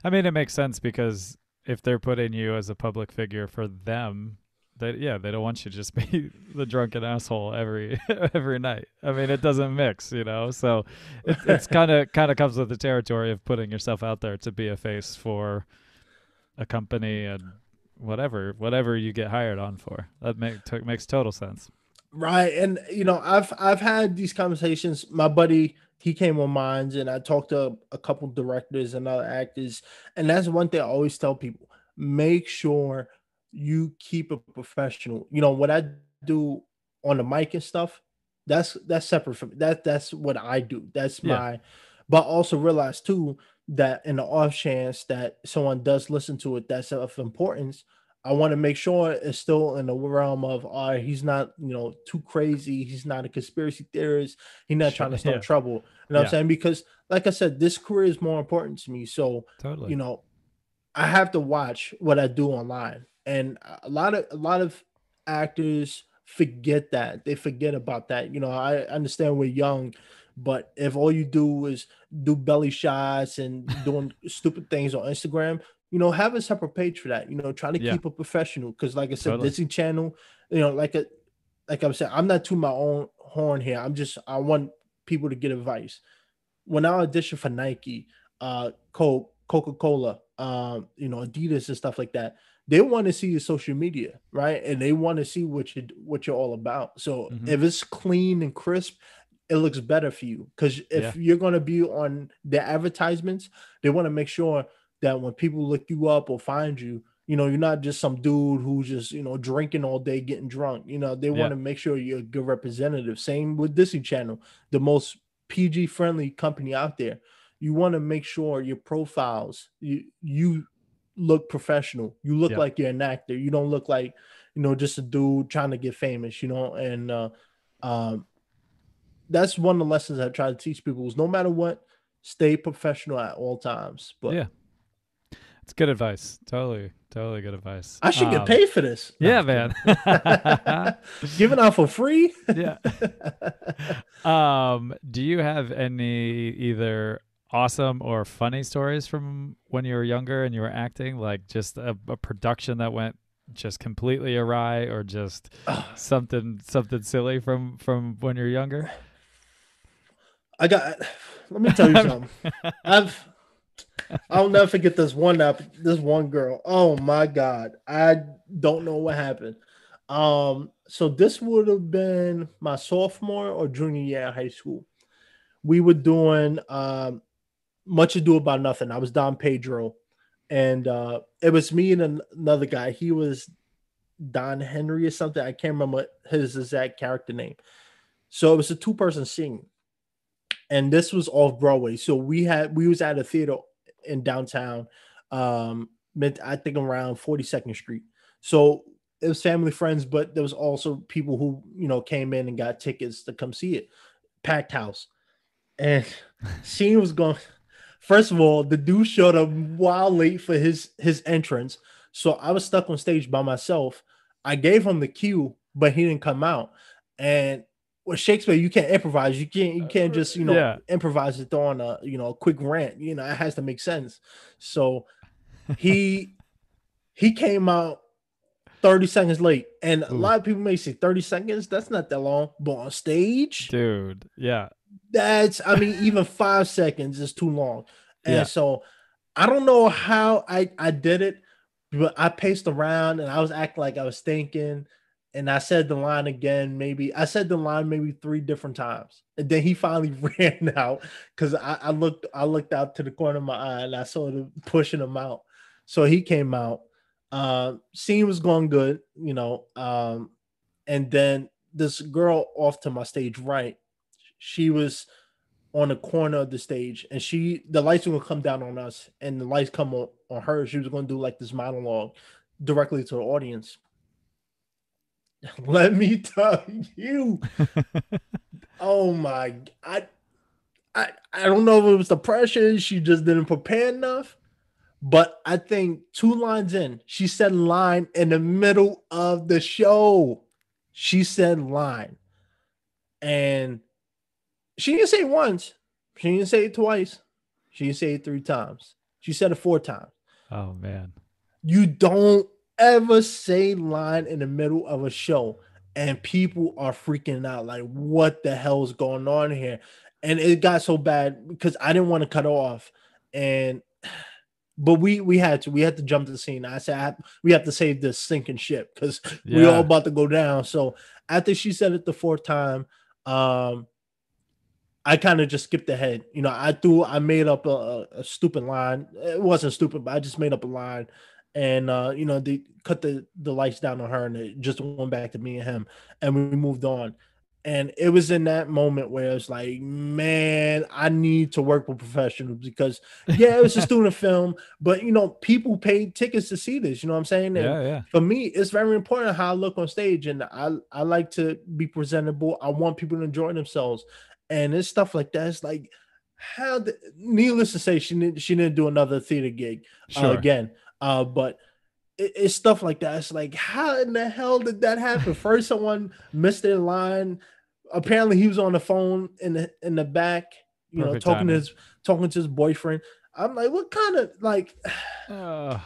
Speaker 1: I mean, it makes sense because if they're putting you as a public figure for them, they don't want you to just be the drunken asshole every every night. I mean, it doesn't mix, So it's kind of comes with the territory of putting yourself out there to be a face for a company and whatever you get hired on for. That makes total sense.
Speaker 2: right, and I've had these conversations. My buddy, he came on Minds, and I talked to a couple directors and other actors, and that's one thing I always tell people: make sure you keep it professional. What I do on the mic and stuff, that's separate from that's what I do. That's
Speaker 1: Yeah.
Speaker 2: my, but also realize too that in the off chance that someone does listen to it, that's of importance. I want to make sure it's still in the realm of, all right, he's not, too crazy. He's not a conspiracy theorist. He's not
Speaker 1: Sure.
Speaker 2: trying to start
Speaker 1: Yeah.
Speaker 2: trouble. You know what I'm
Speaker 1: Yeah.
Speaker 2: saying? Because, like I said, this career is more important to me. So,
Speaker 1: Totally.
Speaker 2: you know, I have to watch what I do online, and a lot of actors forget that. They forget about that. I understand we're young, but if all you do is do belly shots and doing stupid things on Instagram, have a separate page for that. Try to
Speaker 1: Yeah.
Speaker 2: keep it professional because, like I said,
Speaker 1: Totally.
Speaker 2: Disney Channel, like I'm saying, I'm not to my own horn here. I want people to get advice when I auditioned for Nike, Coca Cola, Adidas and stuff like that, they want to see your social media, right? And they want to see what you're all about. So
Speaker 1: Hmm.
Speaker 2: if it's clean and crisp, it looks better for you. Because
Speaker 1: Yeah.
Speaker 2: if you're gonna be on the advertisements, they want to make sure that when people look you up or find you, you're not just some dude who's just drinking all day, getting drunk. They want
Speaker 1: Yeah.
Speaker 2: to make sure you're a good representative. Same with Disney Channel, the most PG friendly company out there. You want to make sure your profiles you look professional. You look
Speaker 1: Yep.
Speaker 2: like you're an actor. You don't look like just a dude trying to get famous. And um, that's one of the lessons I try to teach people is no matter what, stay professional at all times. But
Speaker 1: Yeah. It's good advice. Totally. Totally good advice.
Speaker 2: I should get paid for this. No,
Speaker 1: Yeah,
Speaker 2: I'm
Speaker 1: man.
Speaker 2: kidding. Giving out for free.
Speaker 1: Yeah. Do you have any either awesome or funny stories from when you were younger and you were acting, like just a production that went just completely awry, or just something silly from when you're younger?
Speaker 2: I got. Let me tell you something. I've I'll never forget this one girl. Oh my god, I don't know what happened. So this would have been my sophomore or junior year in high school. We were doing Much Ado About Nothing. I was Don Pedro, and it was me and another guy. He was Don Henry or something. I can't remember his exact character name. So it was a two-person scene, and this was off Broadway. So we was at a theater in downtown, I think around 42nd Street. So it was family friends, but there was also people who came in and got tickets to come see it. Packed house, and scene was going. First of all, the dude showed up while late for his entrance, so I was stuck on stage by myself. I gave him the cue, but he didn't come out. And with Shakespeare, you can't improvise. You can't just
Speaker 1: Yeah.
Speaker 2: improvise it on a quick rant. It has to make sense. So he he came out 30 seconds late, and a
Speaker 1: Ooh,
Speaker 2: lot of people may say 30 seconds. That's not that long, but on stage,
Speaker 1: dude. Yeah.
Speaker 2: I mean, even 5 seconds is too long. And
Speaker 1: Yeah.
Speaker 2: so I don't know how I did it, but I paced around and I was acting like I was thinking. And I said the line again, maybe I said the line maybe three different times. And then he finally ran out because I looked out to the corner of my eye and I saw him pushing him out. So he came out. Scene was going good, and then this girl off to my stage right, she was on the corner of the stage, and the lights were gonna come down on us, and the lights come on her. She was gonna do like this monologue directly to the audience. Let me tell you, oh my, I don't know if it was the pressure. She just didn't prepare enough. But I think two lines in, she said line in the middle of the show. She said line, and she didn't say it once. She didn't say it twice. She didn't say it three times. She said it four times.
Speaker 1: Oh man.
Speaker 2: You don't ever say line in the middle of a show, and people are freaking out like, what the hell's going on here? And it got so bad because I didn't want to cut off. And but we had to jump to the scene. I said we have to save this sinking ship because we all
Speaker 1: Yeah.
Speaker 2: about to go down. So after she said it the fourth time, um, I kind of just skipped ahead. I made up a stupid line. It wasn't stupid, but I just made up a line. And they cut the lights down on her and it just went back to me and him. And we moved on. And it was in that moment where it's like, man, I need to work with professionals because yeah, it was a student film, but people paid tickets to see this, you know what I'm saying? And
Speaker 1: Yeah. Yeah.
Speaker 2: for me, it's very important how I look on stage, and I like to be presentable. I want people to enjoy themselves, and it's stuff like that. It's like needless to say, she didn't do another theater gig
Speaker 1: Sure.
Speaker 2: again. But it's stuff like that. It's like, how in the hell did that happen? First, someone missed their line. Apparently, he was on the phone in the back,
Speaker 1: Perfect timing.
Speaker 2: talking to his boyfriend. I'm like, what kind of like,
Speaker 1: Oh,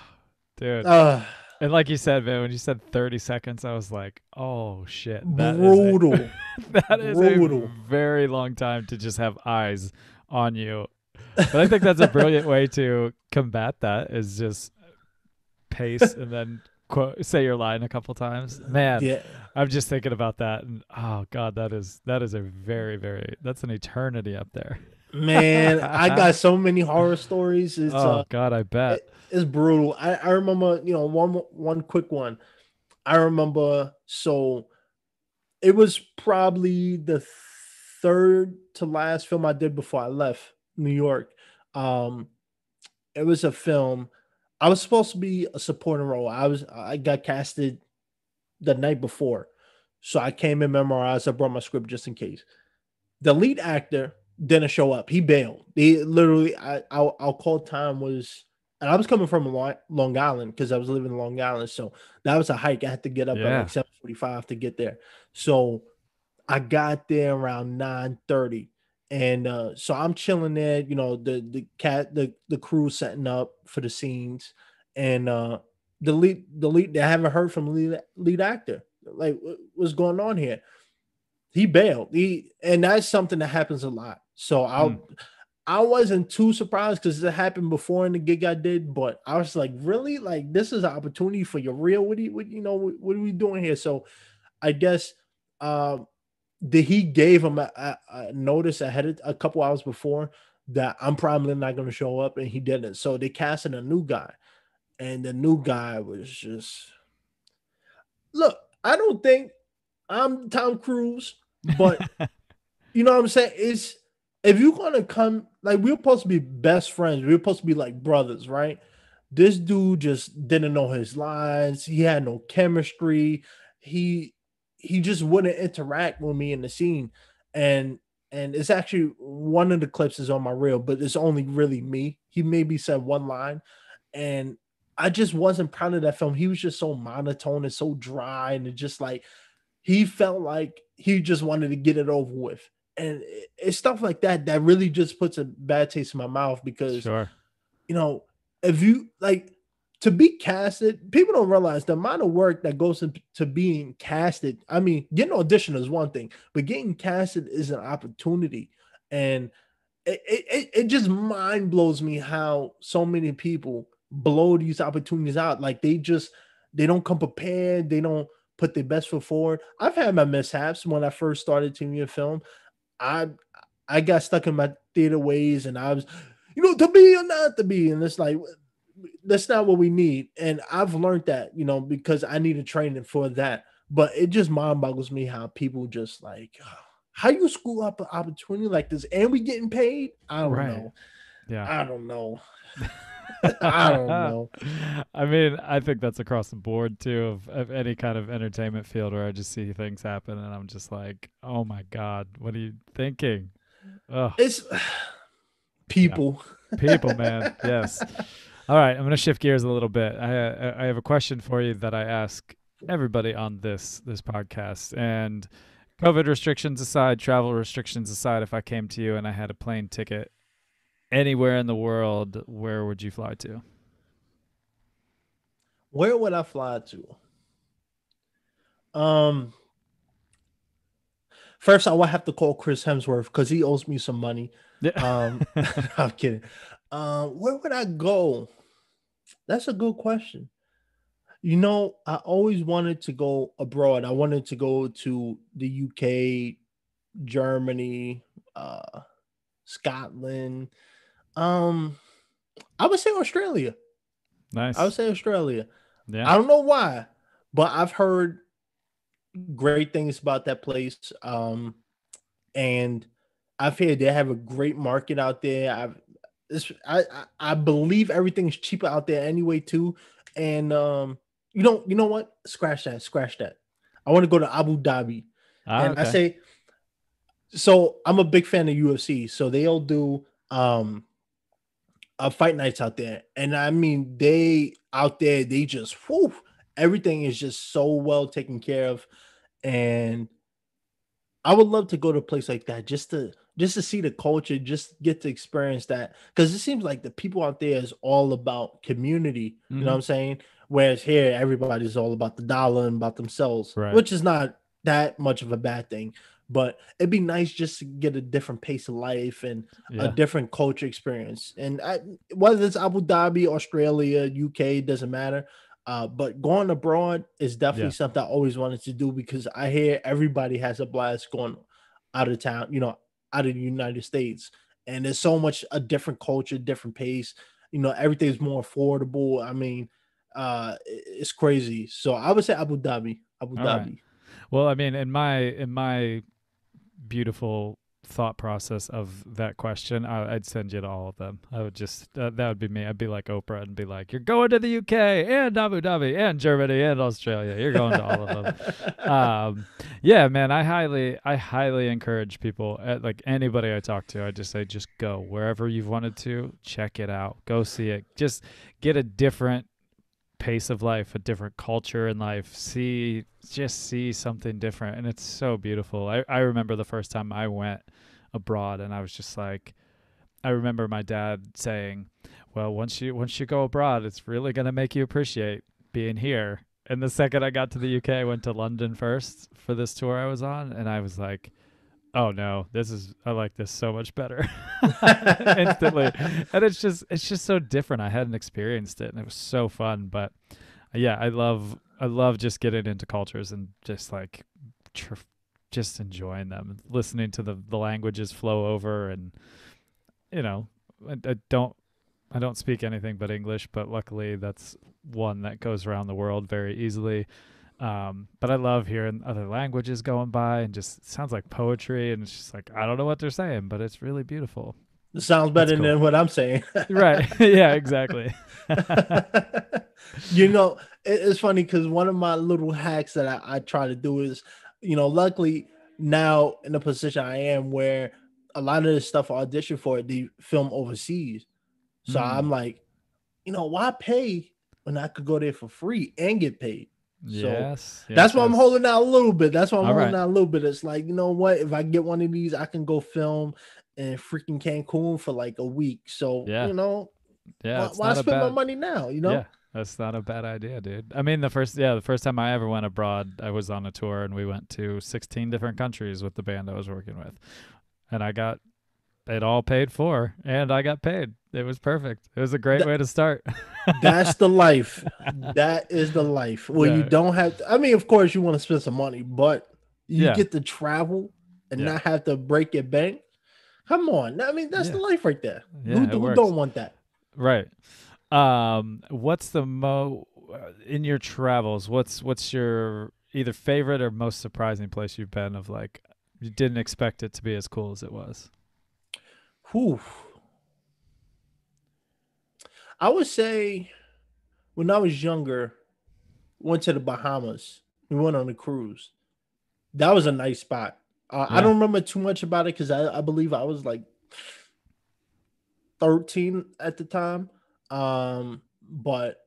Speaker 1: dude.
Speaker 2: uh,
Speaker 1: And like you said, man, when you said 30 seconds, I was like, oh shit. That is a
Speaker 2: brutal,
Speaker 1: that is a
Speaker 2: brutal.
Speaker 1: very long time to just have eyes on you. But I think that's a brilliant way to combat that is just pace and then say your line a couple times. Man,
Speaker 2: Yeah,
Speaker 1: I'm just thinking about that and oh god, that is a very, very that's an eternity up there.
Speaker 2: man, I got so many horror stories.
Speaker 1: Oh god, I bet.
Speaker 2: It's brutal. I remember, one quick one. I remember, so it was probably the third to last film I did before I left New York. Um, it was a film. I was supposed to be a supporting role. I got casted the night before, so I came and memorized. I brought my script just in case. The lead actor didn't show up. He bailed. He literally, our call time was, and I was coming from Long Island because I was living in Long Island, so that was a hike. I had to get up at like
Speaker 1: Yeah.
Speaker 2: 7:45 to get there. So I got there around 9:30. And so I'm chilling there, the crew setting up for the scenes, and they haven't heard from the lead actor. Like, what's going on here? He bailed. And that's something that happens a lot. So
Speaker 1: Mm.
Speaker 2: I wasn't too surprised because it happened before in the gig I did, but I was like, really? Like, this is an opportunity for your real? What are we doing here? So I guess um he gave him a notice ahead of a couple hours before that I'm probably not going to show up, and he didn't. So they casted a new guy, and the new guy was just look. I don't think I'm Tom Cruise, but you know what I'm saying? It's if you're gonna come, like we're supposed to be best friends, we're supposed to be like brothers, right? This dude just didn't know his lines. He had no chemistry. He he just wouldn't interact with me in the scene. And it's actually one of the clips is on my reel, but it's only really me. He maybe said one line, and I just wasn't proud of that film. He was just so monotone and so dry, and it just like he felt like he just wanted to get it over with. And it's stuff like that that really just puts a bad taste in my mouth because,
Speaker 1: Sure.
Speaker 2: you know, if you like to be casted, people don't realize the amount of work that goes into being casted. I mean, getting audition is one thing, but getting casted is an opportunity. And it just mind blows me how so many people blow these opportunities out. Like they don't come prepared, they don't put their best foot forward. I've had my mishaps when I first started TV and film. I I got stuck in my theater ways and I was, to be or not to be. And it's like that's not what we need. And I've learned that, because I needed training for that. But it just mind boggles me how people just like how you screw up an opportunity like this and we getting paid? I don't
Speaker 1: Right.
Speaker 2: know.
Speaker 1: Yeah.
Speaker 2: I don't know. I don't know.
Speaker 1: I mean, I think that's across the board too of any kind of entertainment field where I just see things happen and I'm just like, oh my God, what are you thinking? Oh,
Speaker 2: It's
Speaker 1: yeah.
Speaker 2: people.
Speaker 1: People, man. Yes. All right. I'm going to shift gears a little bit. I have a question for you that I ask everybody on this podcast. And COVID restrictions aside, travel restrictions aside, if I came to you and I had a plane ticket anywhere in the world, where would you fly to?
Speaker 2: Where would I fly to? Um, First I would have to call Chris Hemsworth because he owes me some money.
Speaker 1: Yeah.
Speaker 2: I'm kidding. Where would I go? That's a good question. I always wanted to go abroad. I wanted to go to the UK, Germany, Scotland. Um, I would say Australia. I would
Speaker 1: Nice.
Speaker 2: say Australia.
Speaker 1: Yeah.
Speaker 2: I don't know why, but I've heard great things about that place. And I've heard they have a great market out there. I believe everything's cheaper out there anyway too. And you know what? Scratch that. I want to go to Abu Dhabi,
Speaker 1: Ah,
Speaker 2: and I
Speaker 1: okay.
Speaker 2: say so. I'm a big fan of UFC, so they'll do fight nights out there, and I mean they out there they just whew, everything is just so well taken care of, and I would love to go to a place like that just to see the culture, just get to experience that because it seems like the people out there is all about community. You know what
Speaker 1: Mm-hmm.
Speaker 2: I'm saying? Whereas here, everybody's all about the dollar and about themselves,
Speaker 1: Right.
Speaker 2: which is not that much of a bad thing. But it'd be nice just to get a different pace of life and a
Speaker 1: Yeah.
Speaker 2: different culture experience. And whether it's Abu Dhabi, Australia, UK, doesn't matter. But going abroad is definitely
Speaker 1: Yeah.
Speaker 2: something I always wanted to do because I hear everybody has a blast going out of town, out of the United States. And there's so much a different culture, different pace. Everything's more affordable. I mean, it's crazy. So I would say Abu Dhabi. Abu
Speaker 1: All right.
Speaker 2: Dhabi.
Speaker 1: Well, I mean, in my beautiful thought process of that question, I'd send you to all of them. I would just that would be me. I'd be like Oprah and be like, "You're going to the UK and Abu Dhabi and Germany and Australia. You're going to all of them." Yeah, man. I highly encourage people, like anybody I talk to. I just say, just go wherever you've wanted to. Check it out. Go see it. Just get a different pace of life, a different culture in life, see something different. And it's so beautiful. I remember the first time I went abroad and I was just like, I remember my dad saying, well, once you go abroad, it's really going to make you appreciate being here. And the second I got to the UK, I went to London first for this tour I was on, and I was like, oh no, I like this so much better instantly. And it's just so different. I hadn't experienced it and it was so fun. But yeah, I love just getting into cultures and just like just enjoying them, listening to the languages flow over, and you know, I don't speak anything but English, but luckily that's one that goes around the world very easily. But I love hearing other languages going by, and just it sounds like poetry, and it's just like I don't know what they're saying, but it's really beautiful.
Speaker 2: It sounds
Speaker 1: It's
Speaker 2: better
Speaker 1: cool.
Speaker 2: than what I'm saying.
Speaker 1: Right. Yeah, exactly.
Speaker 2: You know, it's funny because one of my little hacks that I try to do is, luckily now in the position I am where a lot of the stuff I audition for, they film overseas. So I'm
Speaker 1: Mm.
Speaker 2: like, why pay when I could go there for free and get paid? So
Speaker 1: Yes,
Speaker 2: that's
Speaker 1: yes,
Speaker 2: why I'm
Speaker 1: yes.
Speaker 2: holding out a little bit. That's why I'm
Speaker 1: All
Speaker 2: holding
Speaker 1: right.
Speaker 2: out a little bit. It's like, you know what? If I get one of these, I can go film in freaking Cancun for like a week. So,
Speaker 1: Yeah. Yeah, it's
Speaker 2: why
Speaker 1: not a
Speaker 2: spend my
Speaker 1: bad.
Speaker 2: money now?
Speaker 1: Yeah, that's not a bad idea, dude. I mean, the first time I ever went abroad, I was on a tour and we went to 16 different countries with the band I was working with. And I got it all paid for, and I got paid. It was perfect. It was a great
Speaker 2: That,
Speaker 1: way to start.
Speaker 2: that's the life. That is the life. Well, you
Speaker 1: Yeah.
Speaker 2: don't have to, I mean, of course, you want to spend some money, but you
Speaker 1: Yeah.
Speaker 2: get to travel and
Speaker 1: Yeah.
Speaker 2: not have to break your bank. Come on. I mean, that's the
Speaker 1: Yeah.
Speaker 2: life right there.
Speaker 1: Yeah, it
Speaker 2: Who
Speaker 1: works.
Speaker 2: don't want that?
Speaker 1: Right. What's the in your travels? What's your either favorite or most surprising place you've been of like you didn't expect it to be as cool as it was?
Speaker 2: Whew. I would say when I was younger, went to the Bahamas. We went on a cruise. That was a nice spot. I
Speaker 1: Yeah.
Speaker 2: don't remember too much about it because I believe I was like 13 at the time. But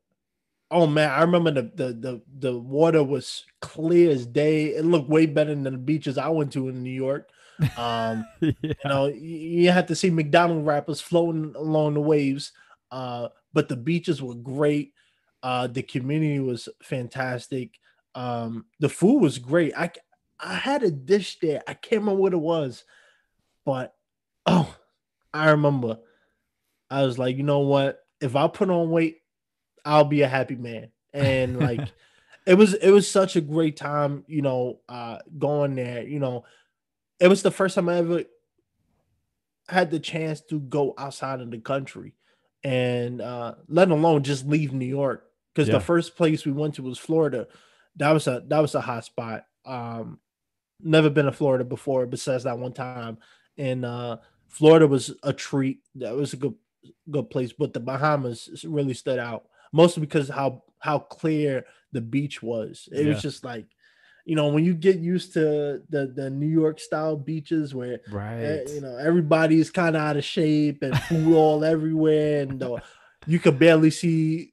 Speaker 2: oh man, I remember the water was clear as day. It looked way better than the beaches I went to in New York. Um,
Speaker 1: Yeah.
Speaker 2: you had to see McDonald wrappers floating along the waves. But the beaches were great. The community was fantastic. The food was great. I had a dish there. I can't remember what it was, but oh, I remember. I was like, you know what? If I put on weight, I'll be a happy man. And like it was such a great time, going there. It was the first time I ever had the chance to go outside of the country and let alone just leave New York. Because the
Speaker 1: Yeah.
Speaker 2: first place we went to was Florida. That was a hot spot. Never been to Florida before besides that one time. And Florida was a treat. That was a good place. But the Bahamas really stood out. Mostly because how clear the beach was. It was
Speaker 1: Yeah.
Speaker 2: just like, when you get used to the New York style beaches where
Speaker 1: Right.
Speaker 2: everybody's kind of out of shape and food all everywhere, and you could barely see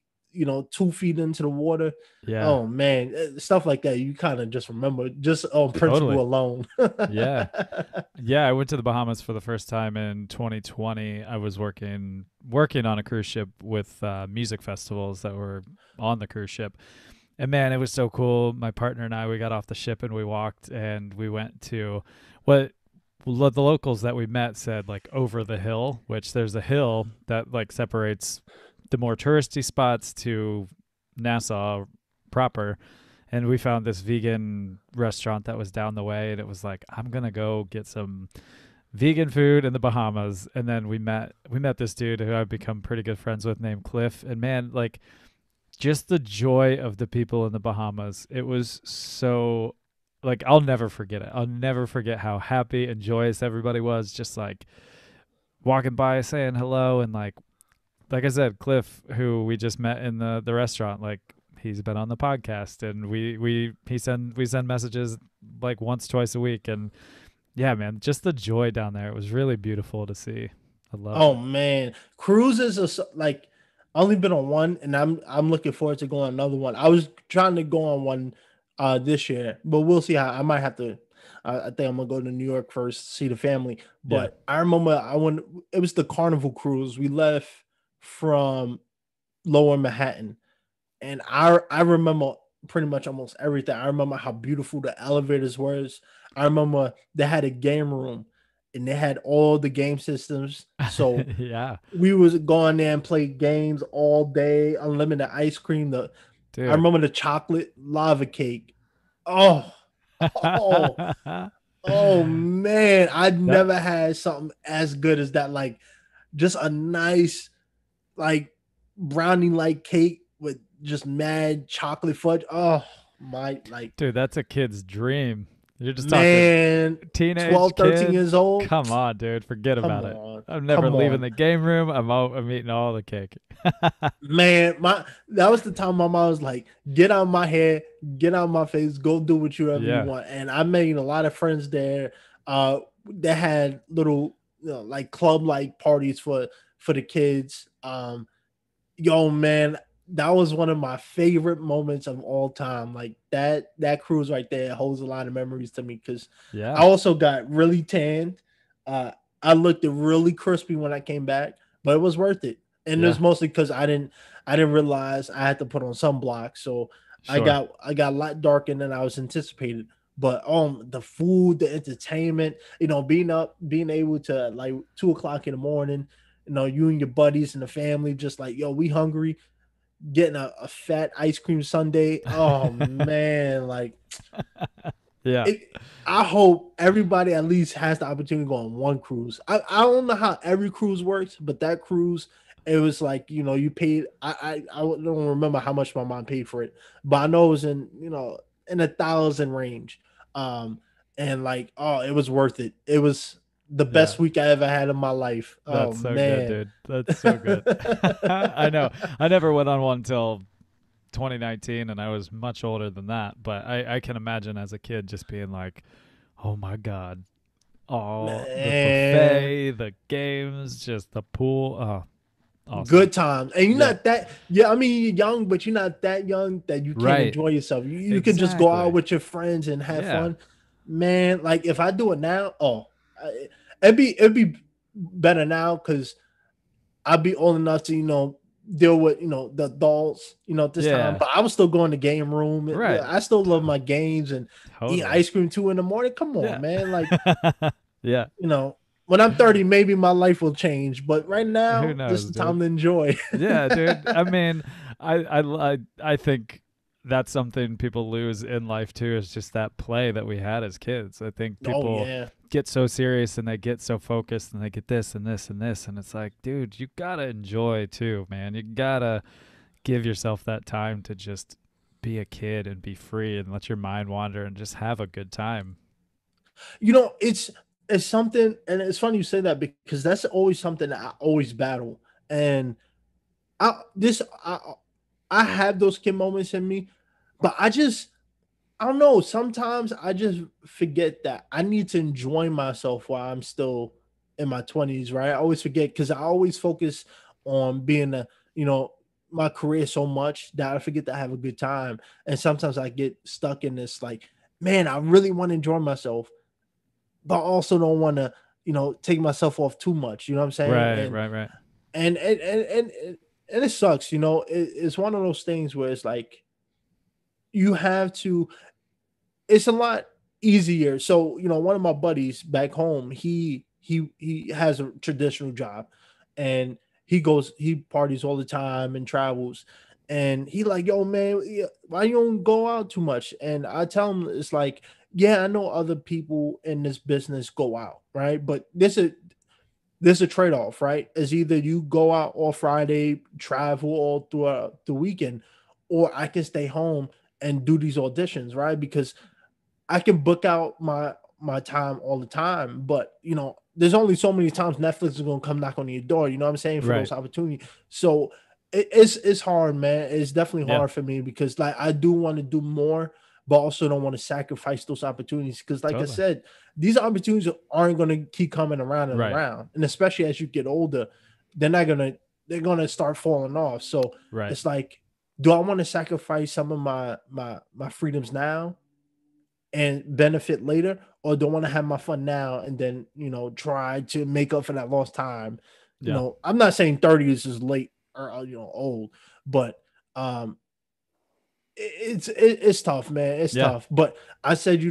Speaker 2: 2 feet into the water.
Speaker 1: Yeah.
Speaker 2: Oh man, stuff like that you kind of just remember just on principle
Speaker 1: Totally.
Speaker 2: alone.
Speaker 1: Yeah. Yeah, I went to the Bahamas for the first time in 2020. I was working on a cruise ship with music festivals that were on the cruise ship. And man, it was so cool. My partner and I, we got off the ship and we walked and we went to what the locals that we met said like over the hill, which there's a hill that like separates the more touristy spots to Nassau proper. And we found this vegan restaurant that was down the way, and it was like, I'm gonna go get some vegan food in the Bahamas. And then we met this dude who I've become pretty good friends with named Cliff. And man, like just the joy of the people in the Bahamas. It was so like I'll never forget it. I'll never forget how happy and joyous everybody was just like walking by saying hello and like I said, Cliff, who we just met in the restaurant, like he's been on the podcast and we send messages like once, twice a week. And yeah, man, just the joy down there. It was really beautiful to see. I loved
Speaker 2: Oh
Speaker 1: it.
Speaker 2: man, cruises are like I only been on one, and I'm looking forward to going on another one. I was trying to go on one this year, but we'll see how I might have to. I think I'm gonna go to New York first, see the family.
Speaker 1: Yeah.
Speaker 2: But I remember I went. It was the Carnival cruise. We left from Lower Manhattan, and I remember pretty much almost everything. I remember how beautiful the elevators was. I remember they had a game room, and they had all the game systems. So
Speaker 1: Yeah.
Speaker 2: we was going there and play games all day, unlimited ice cream. I
Speaker 1: Dude.
Speaker 2: remember the chocolate lava cake. Oh, Oh, oh man, I'd
Speaker 1: That
Speaker 2: never had something as good as that. Like just a nice like brownie like cake with just mad chocolate fudge. Oh my, like
Speaker 1: dude, that's a kid's dream. You're just talking
Speaker 2: man,
Speaker 1: teenage
Speaker 2: 12, 13
Speaker 1: kid.
Speaker 2: years old.
Speaker 1: Come on, dude, forget
Speaker 2: Come
Speaker 1: about it.
Speaker 2: on.
Speaker 1: I'm never
Speaker 2: Come
Speaker 1: leaving
Speaker 2: on.
Speaker 1: the game room. I'm eating all the cake.
Speaker 2: Man, my that was the time my mom was like, get out of my hair, get out of my face, go do what you ever you
Speaker 1: Yeah,
Speaker 2: want. And I made a lot of friends there. That had little like club like parties for the kids. Yo man, that was one of my favorite moments of all time. Like that cruise right there holds a lot of memories to me because I
Speaker 1: yeah,
Speaker 2: also got really tanned. I looked really crispy when I came back, but it was worth it. And it was
Speaker 1: yeah.
Speaker 2: mostly because I didn't realize I had to put on sunblock, so
Speaker 1: Sure.
Speaker 2: I got a lot darker than I was anticipated. But the food, the entertainment, being able to like 2 o'clock in the morning, you and your buddies and the family just like, yo, we hungry, getting a fat ice cream sundae. Oh man, like
Speaker 1: Yeah.
Speaker 2: it. I hope everybody at least has the opportunity to go on one cruise. I don't know how every cruise works, but that cruise, it was like, you paid. I don't remember how much my mom paid for it, but I know it was in a thousand range. Um, and like, oh, it was worth it. It was the
Speaker 1: Yeah.
Speaker 2: best week I ever had in my life. Oh
Speaker 1: That's so good,
Speaker 2: man.
Speaker 1: dude. That's so good. I know. I never went on one until 2019, and I was much older than that. But I can imagine as a kid just being like, oh my God, all the
Speaker 2: Man,
Speaker 1: buffet, the games, just the pool. Oh, awesome.
Speaker 2: good times. And you're
Speaker 1: Yeah.
Speaker 2: not that, yeah, I mean, you're young, but you're not that young that you can't
Speaker 1: Right.
Speaker 2: enjoy yourself. You can just go out
Speaker 1: Exactly.
Speaker 2: with your friends and have
Speaker 1: Yeah.
Speaker 2: fun. Man, like if I do it now, it'd be better now because I'd be old enough to, deal with, the adults, at this time.
Speaker 1: Yeah.
Speaker 2: But I was still going to game room.
Speaker 1: Right.
Speaker 2: I still love my games and eat
Speaker 1: Totally.
Speaker 2: ice cream 2 in the morning. Come
Speaker 1: Yeah.
Speaker 2: on, man. Like,
Speaker 1: Yeah.
Speaker 2: when I'm 30, maybe my life will change. But right
Speaker 1: Who
Speaker 2: now, this is
Speaker 1: knows,
Speaker 2: the
Speaker 1: dude?
Speaker 2: time to enjoy.
Speaker 1: Yeah, dude. I mean, I think that's something people lose in life too, is just that play that we had as kids. I think
Speaker 2: Oh
Speaker 1: people
Speaker 2: yeah.
Speaker 1: get so serious and they get so focused and they get this and this and this, and it's like, dude, you gotta enjoy too, man. You gotta give yourself that time to just be a kid and be free and let your mind wander and just have a good time.
Speaker 2: It's something, and it's funny you say that because that's always something that I always battle. And I this I have those kid moments in me, but I don't know. Sometimes I just forget that I need to enjoy myself while I'm still in my 20s, right? I always forget because I always focus on being you know, my career so much that I forget to have a good time. And sometimes I get stuck in this like, man, I really want to enjoy myself, but also don't want to, take myself off too much. You know what I'm saying?
Speaker 1: Right,
Speaker 2: And
Speaker 1: right, right.
Speaker 2: and and and and, and it sucks. It's one of those things where it's like you have to. It's a lot easier. So one of my buddies back home, he has a traditional job, and he parties all the time and travels. And he like, yo man, why you don't go out too much? And I tell him it's like, yeah, I know other people in this business go out, right? But there's a trade-off, right? Is either you go out all Friday, travel all throughout the weekend, or I can stay home and do these auditions, right? Because I can book out my time all the time, but there's only so many times Netflix is gonna come knock on your door. You know what I'm saying, for
Speaker 1: Right.
Speaker 2: those opportunities. So it's hard, man. It's definitely
Speaker 1: Yeah.
Speaker 2: hard for me because like I do want to do more, but also don't want to sacrifice those opportunities because, like I
Speaker 1: Totally.
Speaker 2: said, these opportunities aren't gonna keep coming around and
Speaker 1: Right.
Speaker 2: around, and especially as you get older, they're not gonna they're gonna start falling off. So
Speaker 1: Right.
Speaker 2: it's like, do I want to sacrifice some of my freedoms now and benefit later, or don't want to have my fun now and then try to make up for that lost time.
Speaker 1: Yeah.
Speaker 2: I'm not saying 30 is late or old, but um it's tough, man. It's
Speaker 1: Yeah.
Speaker 2: tough. But I said,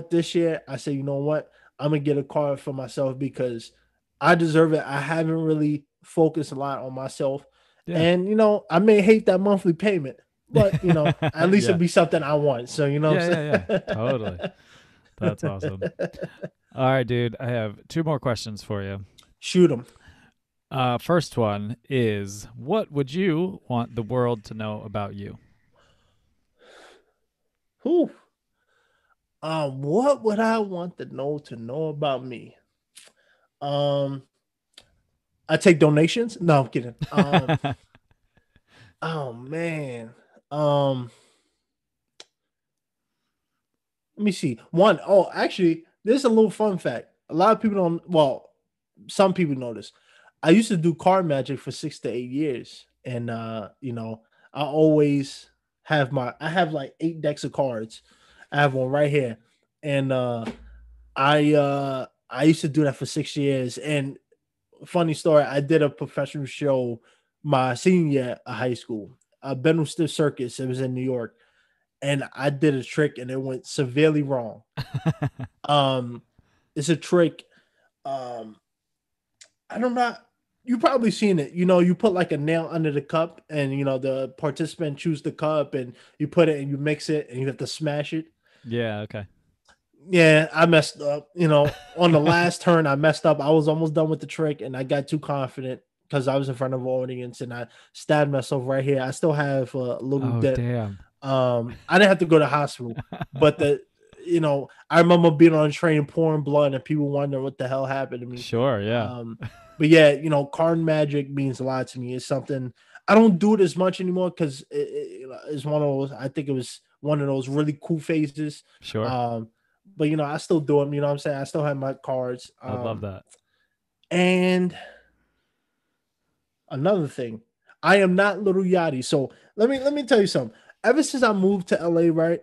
Speaker 2: this year, I said, I'm gonna get a car for myself because I deserve it. I haven't really focused a lot on myself.
Speaker 1: Yeah.
Speaker 2: And I may hate that monthly payment, but at least
Speaker 1: Yeah.
Speaker 2: it'd be something I want. So you know
Speaker 1: Yeah,
Speaker 2: what
Speaker 1: yeah,
Speaker 2: I'm
Speaker 1: yeah. Totally.
Speaker 2: saying?
Speaker 1: That's awesome. All right, dude. I have two more questions for you.
Speaker 2: Shoot them.
Speaker 1: First one is, what would you want the world to know about you?
Speaker 2: Who? What would I want to know about me? Um, I take donations. No, I'm kidding. Oh man. Um, Let me see. One, oh, actually, there's a little fun fact. A lot of people don't. Well, some people know this. I used to do card magic for 6 to 8 years, and I always have my. I have like 8 decks of cards. I have one right here, and I used to do that for 6 years. And funny story, I did a professional show my senior year of high school. Benel Stiff Circus. It was in New York, and I did a trick, and it went severely wrong. Um, it's a trick. Um, I don't know. You probably seen it. You put like a nail under the cup, and the participant choose the cup, and you put it and you mix it, and you have to smash it.
Speaker 1: Yeah, okay.
Speaker 2: Yeah, I messed up. On the last turn, I messed up. I was almost done with the trick, and I got too confident because I was in front of an audience, and I stabbed myself right here. I still have a little
Speaker 1: Oh,
Speaker 2: dip.
Speaker 1: damn.
Speaker 2: I didn't have to go to the hospital, but I remember being on a train pouring blood and people wondering what the hell happened to me.
Speaker 1: Sure, yeah.
Speaker 2: Um, but yeah, card magic means a lot to me. It's something I don't do it as much anymore because it's one of those. I think it was one of those really cool phases.
Speaker 1: Sure.
Speaker 2: But I still do them. You know what I'm saying? I still have my cards.
Speaker 1: I love that.
Speaker 2: And another thing, I am not Little Yachty. So let me tell you something. Ever since I moved to LA, right?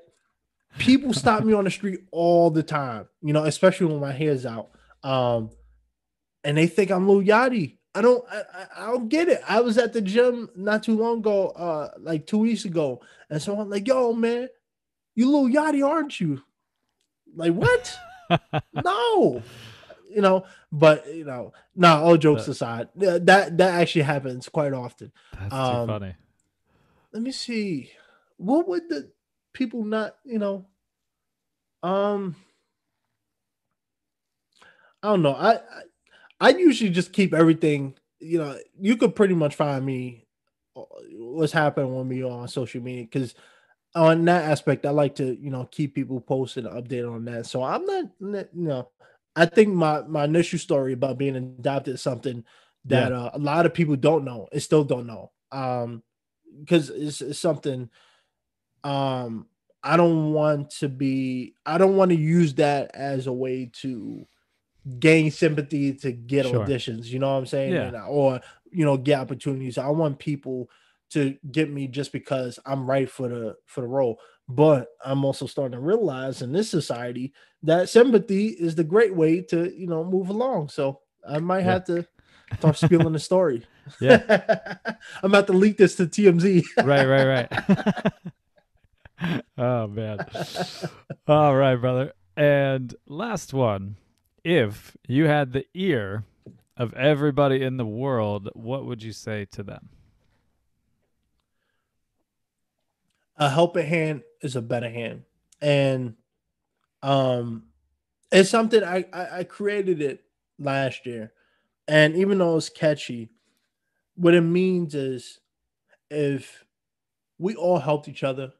Speaker 2: People stop me on the street all the time, especially when my hair's out. Um, and they think I'm Lil Yachty. I don't get it. I was at the gym not too long ago, like 2 weeks ago, and so I'm like, yo, man, you Lil Yachty, aren't you? Like, what? No. But no, all jokes
Speaker 1: That-
Speaker 2: aside, that actually happens quite often.
Speaker 1: That's too
Speaker 2: Um,
Speaker 1: funny.
Speaker 2: Let me see. What would the people not, um I don't know. I usually just keep everything. You could pretty much find me what's happening with me on social media because on that aspect, I like to keep people posted and updated on that. So I'm not. I think my initial story about being adopted is something
Speaker 1: Yeah,
Speaker 2: that a lot of people don't know and still don't know. Because it's something um I don't want to use that as a way to gain sympathy to get
Speaker 1: sure.
Speaker 2: auditions, you know what I'm saying?
Speaker 1: Yeah,
Speaker 2: Or get opportunities. I want people to get me just because I'm right for the role. But I'm also starting to realize in this society that sympathy is the great way to, move along. So I might
Speaker 1: yeah,
Speaker 2: have to start spilling the story.
Speaker 1: yeah.
Speaker 2: I'm about to leak this to TMZ.
Speaker 1: Right, right, right. Oh, man. All right, brother. And last one. If you had the ear of everybody in the world, what would you say to them?
Speaker 2: A helping hand is a better hand. And um it's something I created it last year. And even though it's catchy, what it means is if we all helped each other,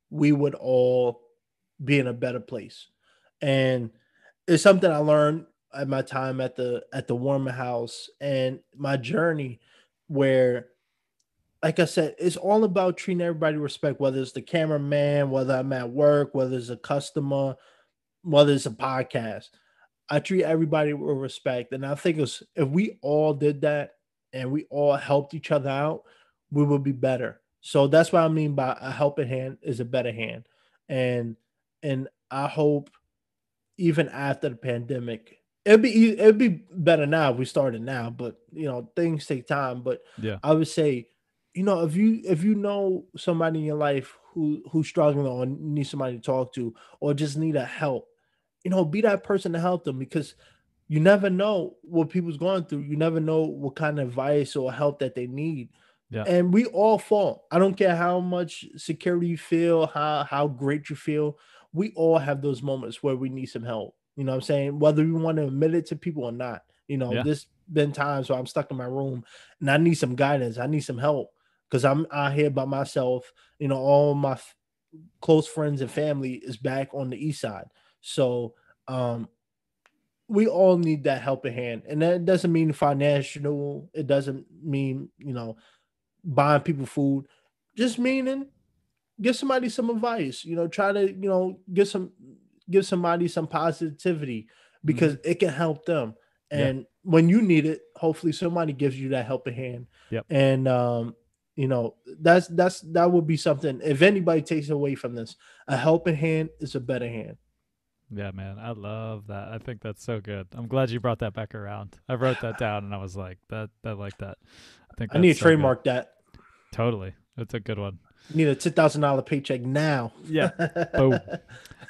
Speaker 2: we would all be in a better place. And it's something I learned at my time at the Warmer House and my journey where like I said, it's all about treating everybody with respect, whether it's the cameraman, whether I'm at work, whether it's a customer, whether it's a podcast. I treat everybody with respect. And I think if we all did that and we all helped each other out, we would be better. So that's what I mean by a helping hand is a better hand. And I hope even after the pandemic, it'd be better now if we started now, but things take time. But
Speaker 1: Yeah,
Speaker 2: I would say, if you know somebody in your life who's struggling or needs somebody to talk to or just need a help, be that person to help them because you never know what people's going through. You never know what kind of advice or help that they need.
Speaker 1: yeah,
Speaker 2: And we all fall. I don't care how much security you feel, how great you feel. we all have those moments where we need some help. You know what I'm saying? Whether we want to admit it to people or not.
Speaker 1: Yeah.
Speaker 2: There's been times where I'm stuck in my room and I need some guidance. I need some help because I'm out here by myself. All my close friends and family is back on the east side. So we all need that helping hand. And that doesn't mean financial. It doesn't mean, buying people food. Just meaning give somebody some advice, try to, give somebody some positivity because it can help them.
Speaker 1: Yeah.
Speaker 2: And when you need it, hopefully somebody gives you that helping hand.
Speaker 1: Yep.
Speaker 2: And that would be something. If anybody takes away from this, a helping hand is a better hand.
Speaker 1: Yeah, man. I love that. I think that's so good. I'm glad you brought that back around. I wrote that down and I was like, I like that. I think
Speaker 2: I need to
Speaker 1: that's so
Speaker 2: trademark
Speaker 1: good.
Speaker 2: that.
Speaker 1: Totally. That's a good one.
Speaker 2: Need a $10,000 paycheck now.
Speaker 1: Yeah. Boom.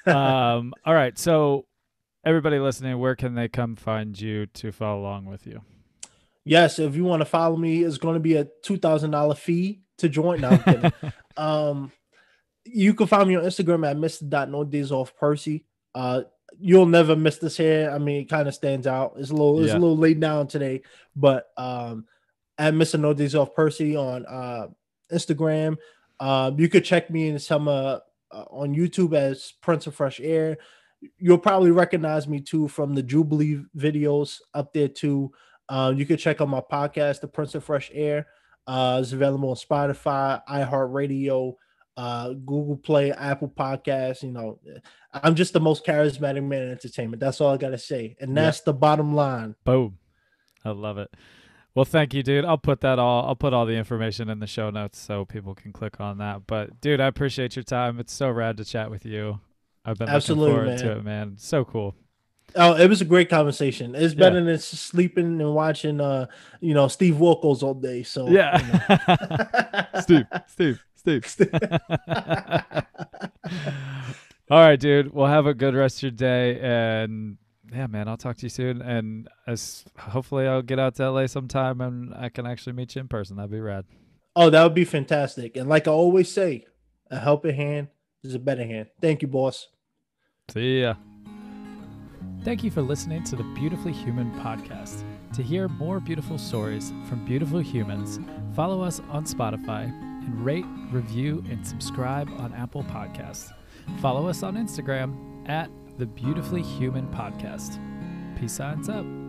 Speaker 1: All right. So everybody listening, where can they come find you to follow along with you?
Speaker 2: Yes, if you want to follow me, it's going to be a $2,000 fee to join. No, I'm kidding. You can find me on Instagram at Mr.NoDaysOffPercy. You'll never miss this hair. I mean, it kind of stands out. It's a little laid down today, but at Mr. No Days Off Percy on Instagram. You could check me in some on YouTube as Prince of Fresh Air. You'll probably recognize me too from the Jubilee videos up there too. You could check out my podcast, The Prince of Fresh Air. It's available on Spotify, iHeartRadio, Google Play, Apple Podcasts. I'm just the most charismatic man in entertainment. That's all I gotta say, and that's the bottom line.
Speaker 1: Boom. I love it. Well, thank you, dude. I'll put all the information in the show notes so people can click on that. But dude, I appreciate your time. It's so rad to chat with you. I've been looking forward to it, man. So cool.
Speaker 2: Oh, it was a great conversation. It's better than sleeping and watching Steve Wilkos all day. So
Speaker 1: Steve. All right, dude. Well, have a good rest of your day, and yeah, man, I'll talk to you soon. And hopefully I'll get out to LA sometime and I can actually meet you in person. That'd be rad.
Speaker 2: Oh, that would be fantastic. And like I always say, a helping hand is a better hand. Thank you, boss.
Speaker 1: See ya. Thank you for listening to the Beautifully Human podcast. To hear more beautiful stories from beautiful humans, follow us on Spotify and rate, review, and subscribe on Apple Podcasts. Follow us on Instagram at the Beautifully Human Podcast. Peace signs up.